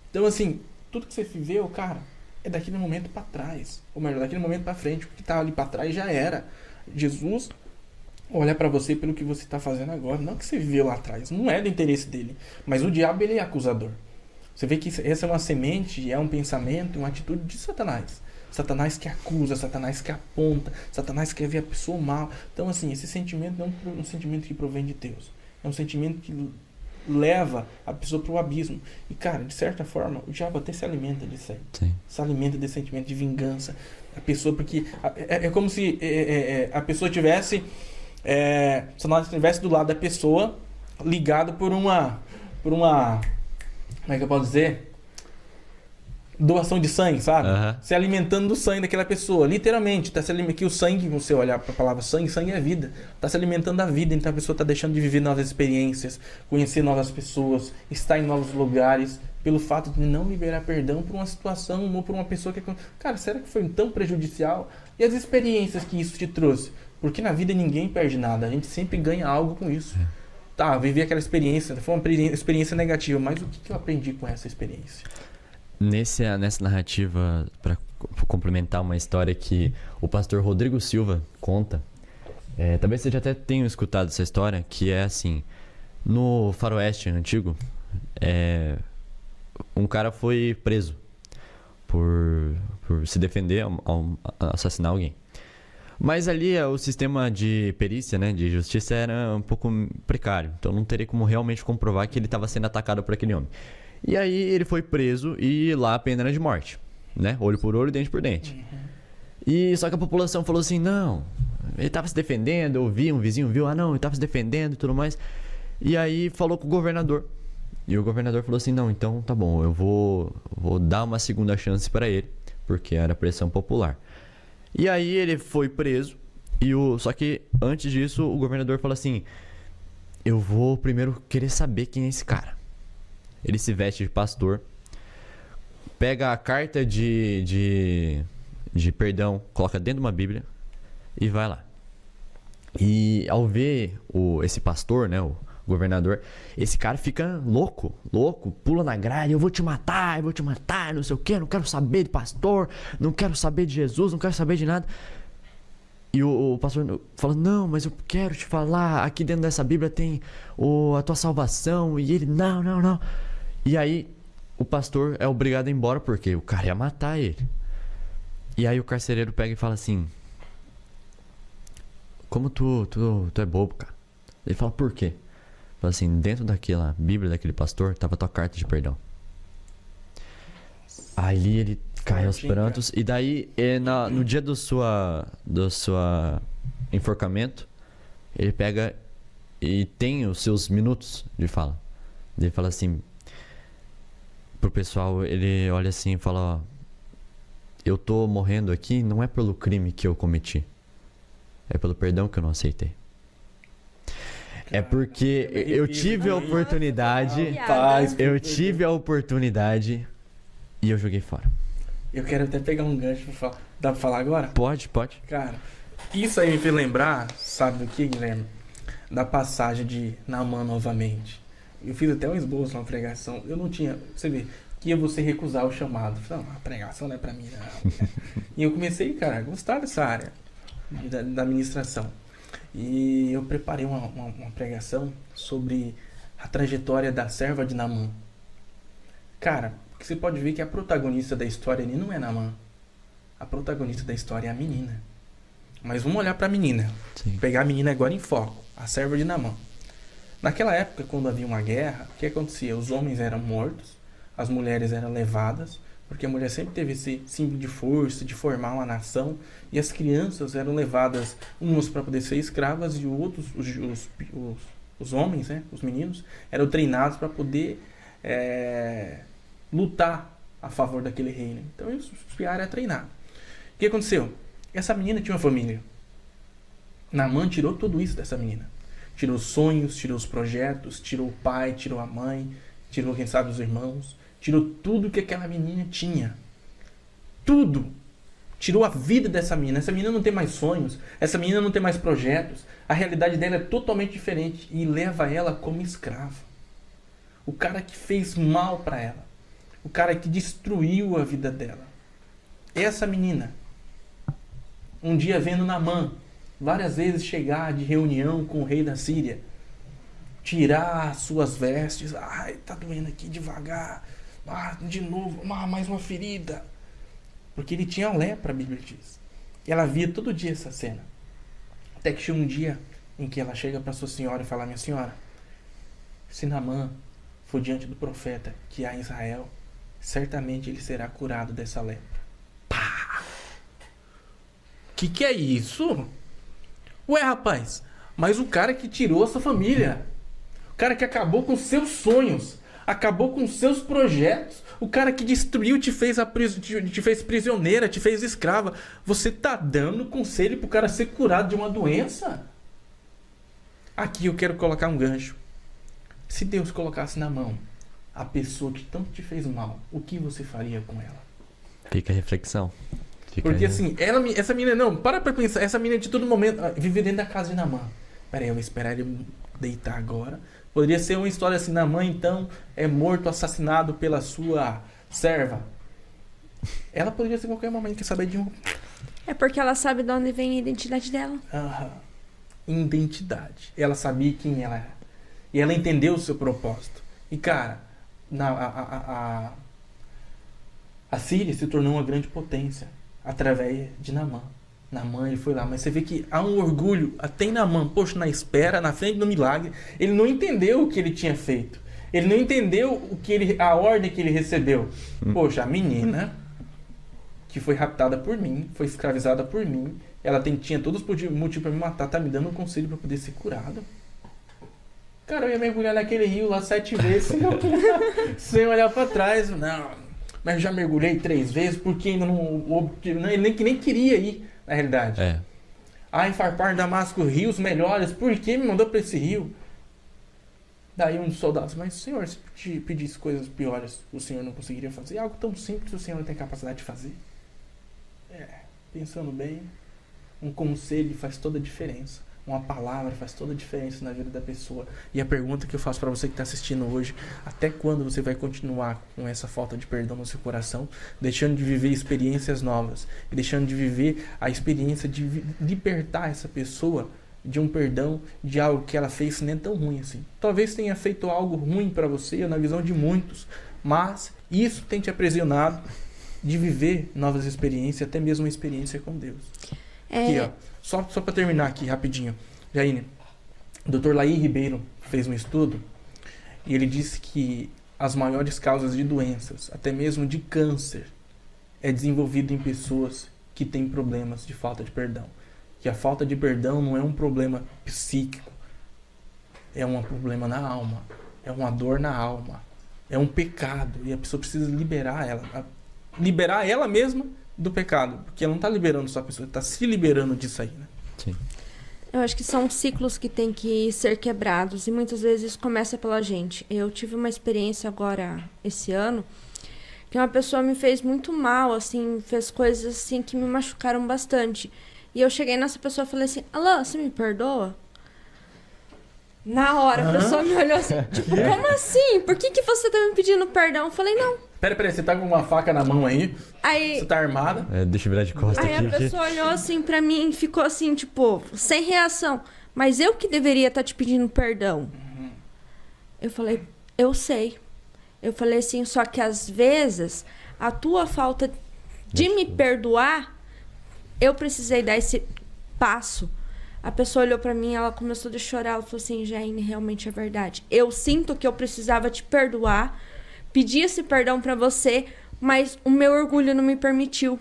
Então assim, tudo que você viveu, cara, é daquele momento para trás, ou melhor, daquele momento para frente. O que tá ali para trás já era. Jesus olha para você pelo que você tá fazendo agora, não que você viveu lá atrás, não é do interesse dele, mas o diabo, ele é acusador. Você vê que essa é uma semente, é um pensamento, uma atitude de Satanás. Satanás que acusa, Satanás que aponta, Satanás quer ver a pessoa mal. Então assim, esse sentimento não é um sentimento que provém de Deus, é um sentimento que leva a pessoa para o abismo. E cara, de certa forma, o diabo até se alimenta disso aí. Sim. Se alimenta desse sentimento de vingança. A pessoa, porque é como se a pessoa tivesse, se nós estivesse do lado da pessoa, ligado por uma, como é que eu posso dizer? Doação de sangue, sabe? Se alimentando do sangue daquela pessoa, literalmente, tá se alimentando, que o sangue, se você olhar para a palavra sangue, sangue é vida, tá se alimentando da vida, então a pessoa tá deixando de viver novas experiências, conhecer novas pessoas, estar em novos lugares, pelo fato de não liberar perdão por uma situação ou por uma pessoa que... Cara, será que foi tão prejudicial? E as experiências que isso te trouxe? Porque na vida ninguém perde nada, a gente sempre ganha algo com isso. Tá, vivi aquela experiência, foi uma experiência negativa, mas o que eu aprendi com essa experiência? Nessa narrativa, para complementar uma história que o pastor Rodrigo Silva conta, talvez você já até tenha escutado essa história, que é assim, no faroeste antigo, um cara foi preso por se defender ao assassinar alguém. Mas ali o sistema de perícia, né, de justiça era um pouco precário, então não teria como realmente comprovar que ele estava sendo atacado por aquele homem. E aí ele foi preso e lá a pena era de morte, né? Olho por olho, dente por dente. E só que a população falou assim, não, ele estava se defendendo, eu vi, um vizinho viu, não, ele estava se defendendo e tudo mais. E aí falou com o governador. E o governador falou assim, não, então tá bom, eu vou dar uma segunda chance para ele, porque era pressão popular. E aí ele foi preso, só que antes disso o governador falou assim, eu vou primeiro querer saber quem é esse cara. Ele se veste de pastor, pega a carta de perdão, coloca dentro de uma Bíblia e vai lá. E ao ver esse pastor, né, o governador, esse cara fica louco, pula na grade, eu vou te matar, não sei o que, não quero saber de pastor, não quero saber de Jesus, não quero saber de nada. E o pastor fala, não, mas eu quero te falar, aqui dentro dessa Bíblia tem a tua salvação. E ele, não. E aí o pastor é obrigado a ir embora, porque o cara ia matar ele. E aí o carcereiro pega e fala assim, como tu é bobo, cara. Ele fala, por quê? Fala assim, dentro daquela Bíblia daquele pastor tava a tua carta de perdão. Aí ele cai aos prantos. E daí, no dia do sua enforcamento, ele pega e tem os seus minutos de fala. Ele fala assim pro pessoal, ele olha assim e fala, ó, eu tô morrendo aqui não é pelo crime que eu cometi, é pelo perdão que eu não aceitei. É porque eu tive a oportunidade, e eu joguei fora. Eu quero até pegar um gancho pra falar. Dá pra falar agora? Pode. Cara, isso aí me fez lembrar, sabe do que, Guilherme? Da passagem de Naamã novamente. Eu fiz até um esboço na pregação. Eu não tinha, você vê, que ia você recusar o chamado. Eu falei, não, a pregação não é pra mim, não. E eu comecei, cara, a gostar dessa área da administração. E eu preparei uma pregação sobre a trajetória da serva de Naamã. Cara, você pode ver que a protagonista da história ali não é Naamã. A protagonista da história é a menina. Mas vamos olhar para a menina. Sim. Pegar a menina agora em foco. A serva de Naamã. Naquela época, quando havia uma guerra, o que acontecia? Os homens eram mortos, as mulheres eram levadas, porque a mulher sempre teve esse símbolo de força, de formar uma nação, e as crianças eram levadas, umas para poder ser escravas, e outros, os homens, né, os meninos, eram treinados para poder lutar a favor daquele reino. Então eles eram treinados. O que aconteceu? Essa menina tinha uma família. Naamã tirou tudo isso dessa menina. Tirou os sonhos, tirou os projetos, tirou o pai, tirou a mãe, tirou, quem sabe, os irmãos. Tirou tudo que aquela menina tinha. Tudo. tirou a vida dessa menina. Essa menina não tem mais sonhos, essa menina não tem mais projetos. A realidade dela é totalmente diferente e leva ela como escrava. O cara que fez mal para ela, o cara que destruiu a vida dela. Essa menina, um dia vendo Naamã várias vezes chegar de reunião com o rei da Síria, tirar as suas vestes, ai, tá doendo aqui devagar, de novo, mais uma ferida, porque ele tinha lepra, a Bíblia diz. E ela via todo dia essa cena, até que chega um dia em que ela chega para sua senhora e fala: minha senhora, se Naamã for diante do profeta que há em Israel, certamente ele será curado dessa lepra. Pá! Que é isso? Ué, rapaz, mas o cara que tirou a sua família, o cara que acabou com seus sonhos, acabou com seus projetos, o cara que destruiu, te fez prisioneira, te fez escrava, você tá dando conselho pro cara ser curado de uma doença? Aqui eu quero colocar um gancho. Se Deus colocasse na mão a pessoa que tanto te fez mal, o que você faria com ela? Fica a reflexão. Porque assim, essa menina, não, para pra pensar, essa menina de todo momento vive dentro da casa de Naamã. Pera aí, eu vou esperar ele deitar agora. Poderia ser uma história assim: Naamã então é morto, assassinado pela sua serva. Ela poderia ser qualquer momento, quer saber de um... É porque ela sabe de onde vem a identidade dela. Identidade. Ela sabia quem ela era. E ela entendeu o seu propósito. E cara, a Síria se tornou uma grande potência através de Naamã. Naamã, ele foi lá, mas você vê que há um orgulho até em Naamã, poxa, na espera, na frente do milagre. Ele não entendeu o que ele tinha feito. Ele não entendeu a ordem que ele recebeu. Poxa, a menina que foi raptada por mim, foi escravizada por mim, ela tinha todos os motivos para me matar, tá me dando um conselho para poder ser curada. Cara, eu ia mergulhar naquele rio lá 7 vezes sem olhar para trás. Não, mas eu já mergulhei 3 vezes porque ainda ele nem queria ir, na realidade. Em farpar em Damasco rios melhores, por que me mandou para esse rio? Daí um dos soldados: mas senhor, se pedisse coisas piores, o senhor não conseguiria fazer? Algo tão simples o senhor não tem capacidade de fazer? Pensando bem, um conselho faz toda a diferença. Uma palavra faz toda a diferença na vida da pessoa. E a pergunta que eu faço para você que está assistindo hoje: até quando você vai continuar com essa falta de perdão no seu coração, deixando de viver experiências novas e deixando de viver a experiência de libertar essa pessoa de um perdão, de algo que ela fez nem tão ruim assim? Talvez tenha feito algo ruim para você, ou na visão de muitos, mas isso tem te aprisionado de viver novas experiências, até mesmo uma experiência com Deus. Aqui, ó, só para terminar aqui rapidinho, Jaine, o Dr. Laí Ribeiro fez um estudo e ele disse que as maiores causas de doenças, até mesmo de câncer, é desenvolvido em pessoas que têm problemas de falta de perdão. Que a falta de perdão não é um problema psíquico, é um problema na alma, é uma dor na alma, é um pecado, e a pessoa precisa liberar ela mesma do pecado, porque ela não está liberando só a pessoa, está se liberando disso aí, né? Sim. Eu acho que são ciclos que têm que ser quebrados, e muitas vezes isso começa pela gente. Eu tive uma experiência agora, esse ano, que uma pessoa me fez muito mal, assim, fez coisas assim que me machucaram bastante. E eu cheguei nessa pessoa e falei assim: Alô, você me perdoa? Na hora, a pessoa me olhou assim, tipo, como assim? Por que você tá me pedindo perdão? Eu falei: não. Pera, você tá com uma faca na mão aí? Você tá armada? Deixa eu virar de costas aí aqui. Aí a pessoa olhou assim pra mim e ficou assim, tipo, sem reação. Mas eu que deveria estar te pedindo perdão. Eu falei: eu sei. Eu falei assim: só que às vezes a tua falta de me perdoar, eu precisei dar esse passo. A pessoa olhou pra mim, ela começou a chorar. Ela falou assim: Jaine, realmente é verdade. Eu sinto que eu precisava te perdoar, pedir esse perdão pra você, mas o meu orgulho não me permitiu.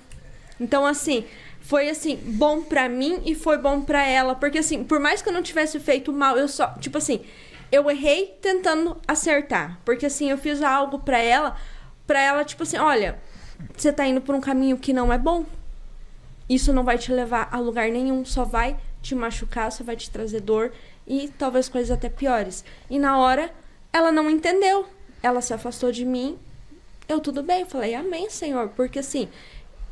Então, assim, foi assim, bom pra mim e foi bom pra ela. Porque, assim, por mais que eu não tivesse feito mal, eu só, tipo assim, eu errei tentando acertar. Porque, assim, eu fiz algo pra ela, tipo assim: olha, você tá indo por um caminho que não é bom. Isso não vai te levar a lugar nenhum, só vai te machucar, só vai te trazer dor e talvez coisas até piores. E na hora, ela não entendeu. Ela se afastou de mim. Eu, tudo bem, eu falei: amém, Senhor. Porque assim,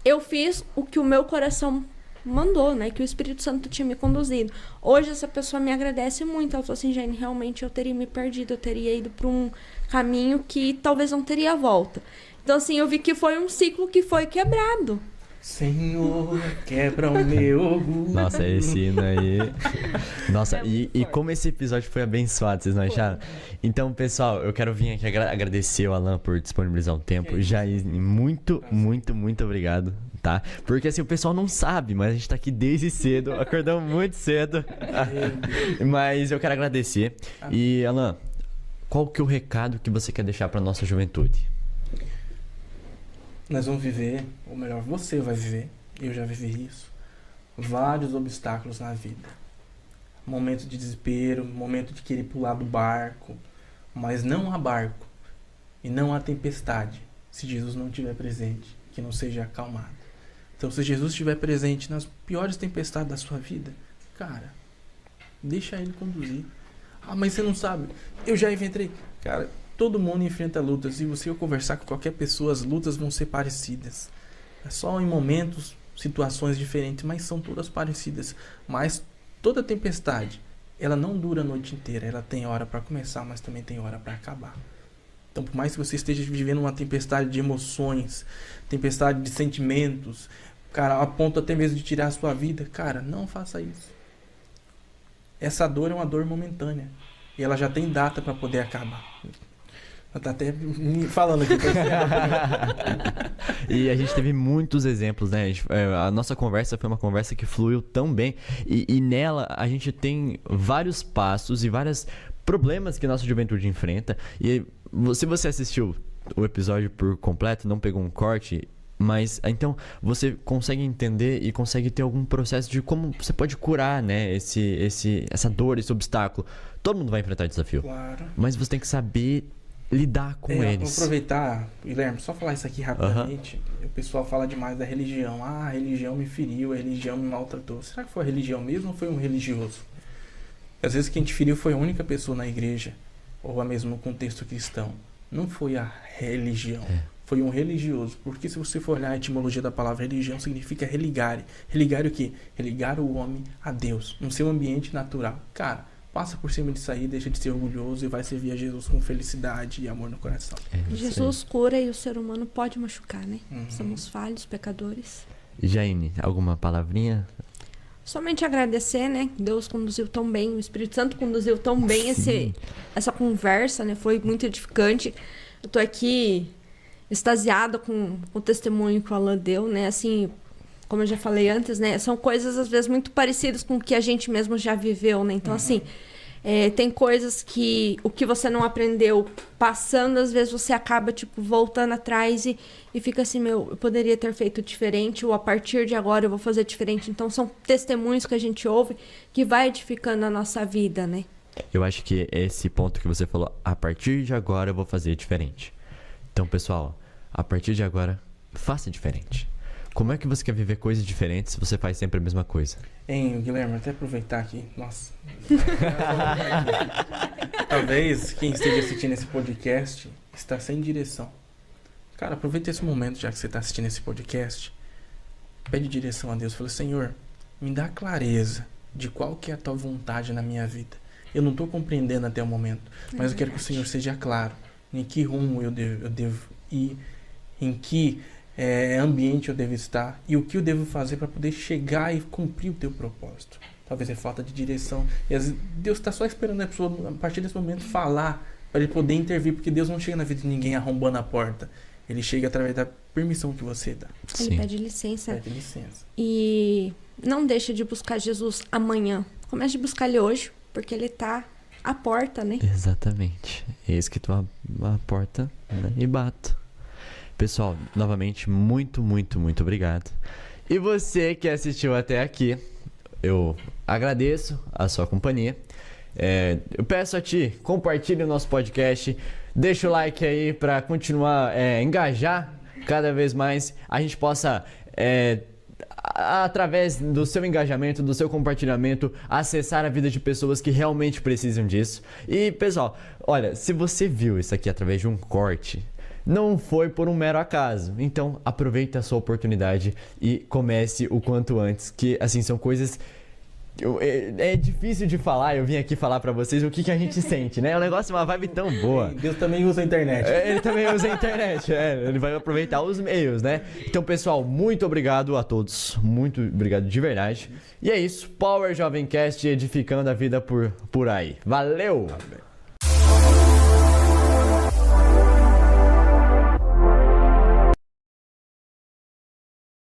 eu fiz o que o meu coração mandou, né? Que o Espírito Santo tinha me conduzido. Hoje essa pessoa me agradece muito. Ela falou assim, Jane, realmente eu teria me perdido. Eu teria ido para um caminho que talvez não teria volta. Então, assim, eu vi que foi um ciclo que foi quebrado. Senhor, quebra o meu orgulho. Nossa, esse hino aí. Nossa, e como esse episódio foi abençoado, vocês não acharam? Então, pessoal, eu quero vir aqui agradecer o Alan por disponibilizar um tempo. Jair, muito, muito, muito obrigado, tá? Porque assim, o pessoal não sabe, mas a gente tá aqui desde cedo, acordamos muito cedo. Mas eu quero agradecer. E, Alan, qual que é o recado que você quer deixar pra nossa juventude? Nós vamos viver, ou melhor, você vai viver, eu já vivi isso, vários obstáculos na vida. Momento de desespero, momento de querer pular do barco, mas não há barco e não há tempestade se Jesus não estiver presente, que não seja acalmado. Então, se Jesus estiver presente nas piores tempestades da sua vida, cara, deixa ele conduzir. Ah, mas você não sabe, eu já enfrentei. Cara, todo mundo enfrenta lutas, e você conversar com qualquer pessoa, as lutas vão ser parecidas. É só em momentos, situações diferentes, mas são todas parecidas. Mas toda tempestade, ela não dura a noite inteira. Ela tem hora para começar, mas também tem hora para acabar. Então, por mais que você esteja vivendo uma tempestade de emoções, tempestade de sentimentos, cara, a ponto até mesmo de tirar a sua vida, cara, não faça isso. Essa dor é uma dor momentânea. E ela já tem data para poder acabar. Tá até me falando aqui. E a gente teve muitos exemplos, né? A nossa conversa foi uma conversa que fluiu tão bem. E nela a gente tem vários passos e vários problemas que a nossa juventude enfrenta. E se você assistiu o episódio por completo, não pegou um corte, mas então você consegue entender e consegue ter algum processo de como você pode curar, né? Essa dor, esse obstáculo. Todo mundo vai enfrentar desafio. Claro. Mas você tem que saber lidar com eles. Vou aproveitar, Guilherme, só falar isso aqui rapidamente. O pessoal fala demais da religião. Ah, a religião me feriu, a religião me maltratou. Será que foi a religião mesmo ou foi um religioso? Às vezes quem te feriu foi a única pessoa na igreja, ou mesmo no contexto cristão. Não foi a religião, foi um religioso. Porque se você for olhar a etimologia da palavra religião, significa religare. Religare o quê? Religar o homem a Deus, no seu ambiente natural. Cara, passa por cima disso aí, deixa de ser orgulhoso e vai servir a Jesus com felicidade e amor no coração. Jesus cura e o ser humano pode machucar, né? Somos falhos, pecadores. Jaine, alguma palavrinha? Somente agradecer, né? Deus conduziu tão bem, o Espírito Santo conduziu tão bem essa conversa, né? Foi muito edificante. Eu tô aqui extasiada com o testemunho que o Alan deu, né? Assim, como eu já falei antes, né? São coisas, às vezes, muito parecidas com o que a gente mesmo já viveu, né? Então, assim, tem coisas que o que você não aprendeu passando, às vezes você acaba, tipo, voltando atrás e fica assim, eu poderia ter feito diferente, ou a partir de agora eu vou fazer diferente. Então, são testemunhos que a gente ouve que vai edificando a nossa vida, né? Eu acho que esse ponto que você falou, a partir de agora eu vou fazer diferente. Então, pessoal, a partir de agora, faça diferente. Como é que você quer viver coisas diferentes se você faz sempre a mesma coisa? Hein, Guilherme, até aproveitar aqui. Nossa. Talvez quem esteja assistindo esse podcast está sem direção. Cara, aproveita esse momento, já que você está assistindo esse podcast. Pede direção a Deus. Fala, Senhor, me dá clareza de qual que é a tua vontade na minha vida. Eu não estou compreendendo até o momento, mas eu quero que o Senhor seja claro em que rumo eu devo ir, em que ambiente eu devo estar e o que eu devo fazer para poder chegar e cumprir o teu propósito. Talvez é falta de direção. E às vezes Deus está só esperando a pessoa, a partir desse momento, falar para ele poder intervir, porque Deus não chega na vida de ninguém arrombando a porta. Ele chega através da permissão que você dá. Ele pede licença. Pede licença. E não deixa de buscar Jesus amanhã. Comece a buscar ele hoje, porque ele está à porta, né? Exatamente. Eis que estou à porta, né? E bato. Pessoal, novamente, muito, muito, muito obrigado. E você que assistiu até aqui, eu agradeço a sua companhia. Eu peço a ti, compartilhe o nosso podcast, deixa o like aí para continuar engajar cada vez mais. A gente possa, através do seu engajamento, do seu compartilhamento, acessar a vida de pessoas que realmente precisam disso. E, pessoal, olha, se você viu isso aqui através de um corte, não foi por um mero acaso. Então, aproveite a sua oportunidade e comece o quanto antes, que, assim, são coisas... É difícil de falar, eu vim aqui falar pra vocês o que a gente sente, né? É um negócio, uma vibe tão boa. Deus também usa a internet. Ele também usa a internet, ele vai aproveitar os meios, né? Então, pessoal, muito obrigado a todos, muito obrigado de verdade. E é isso, Power Jovemcast edificando a vida por aí. Valeu! Amém.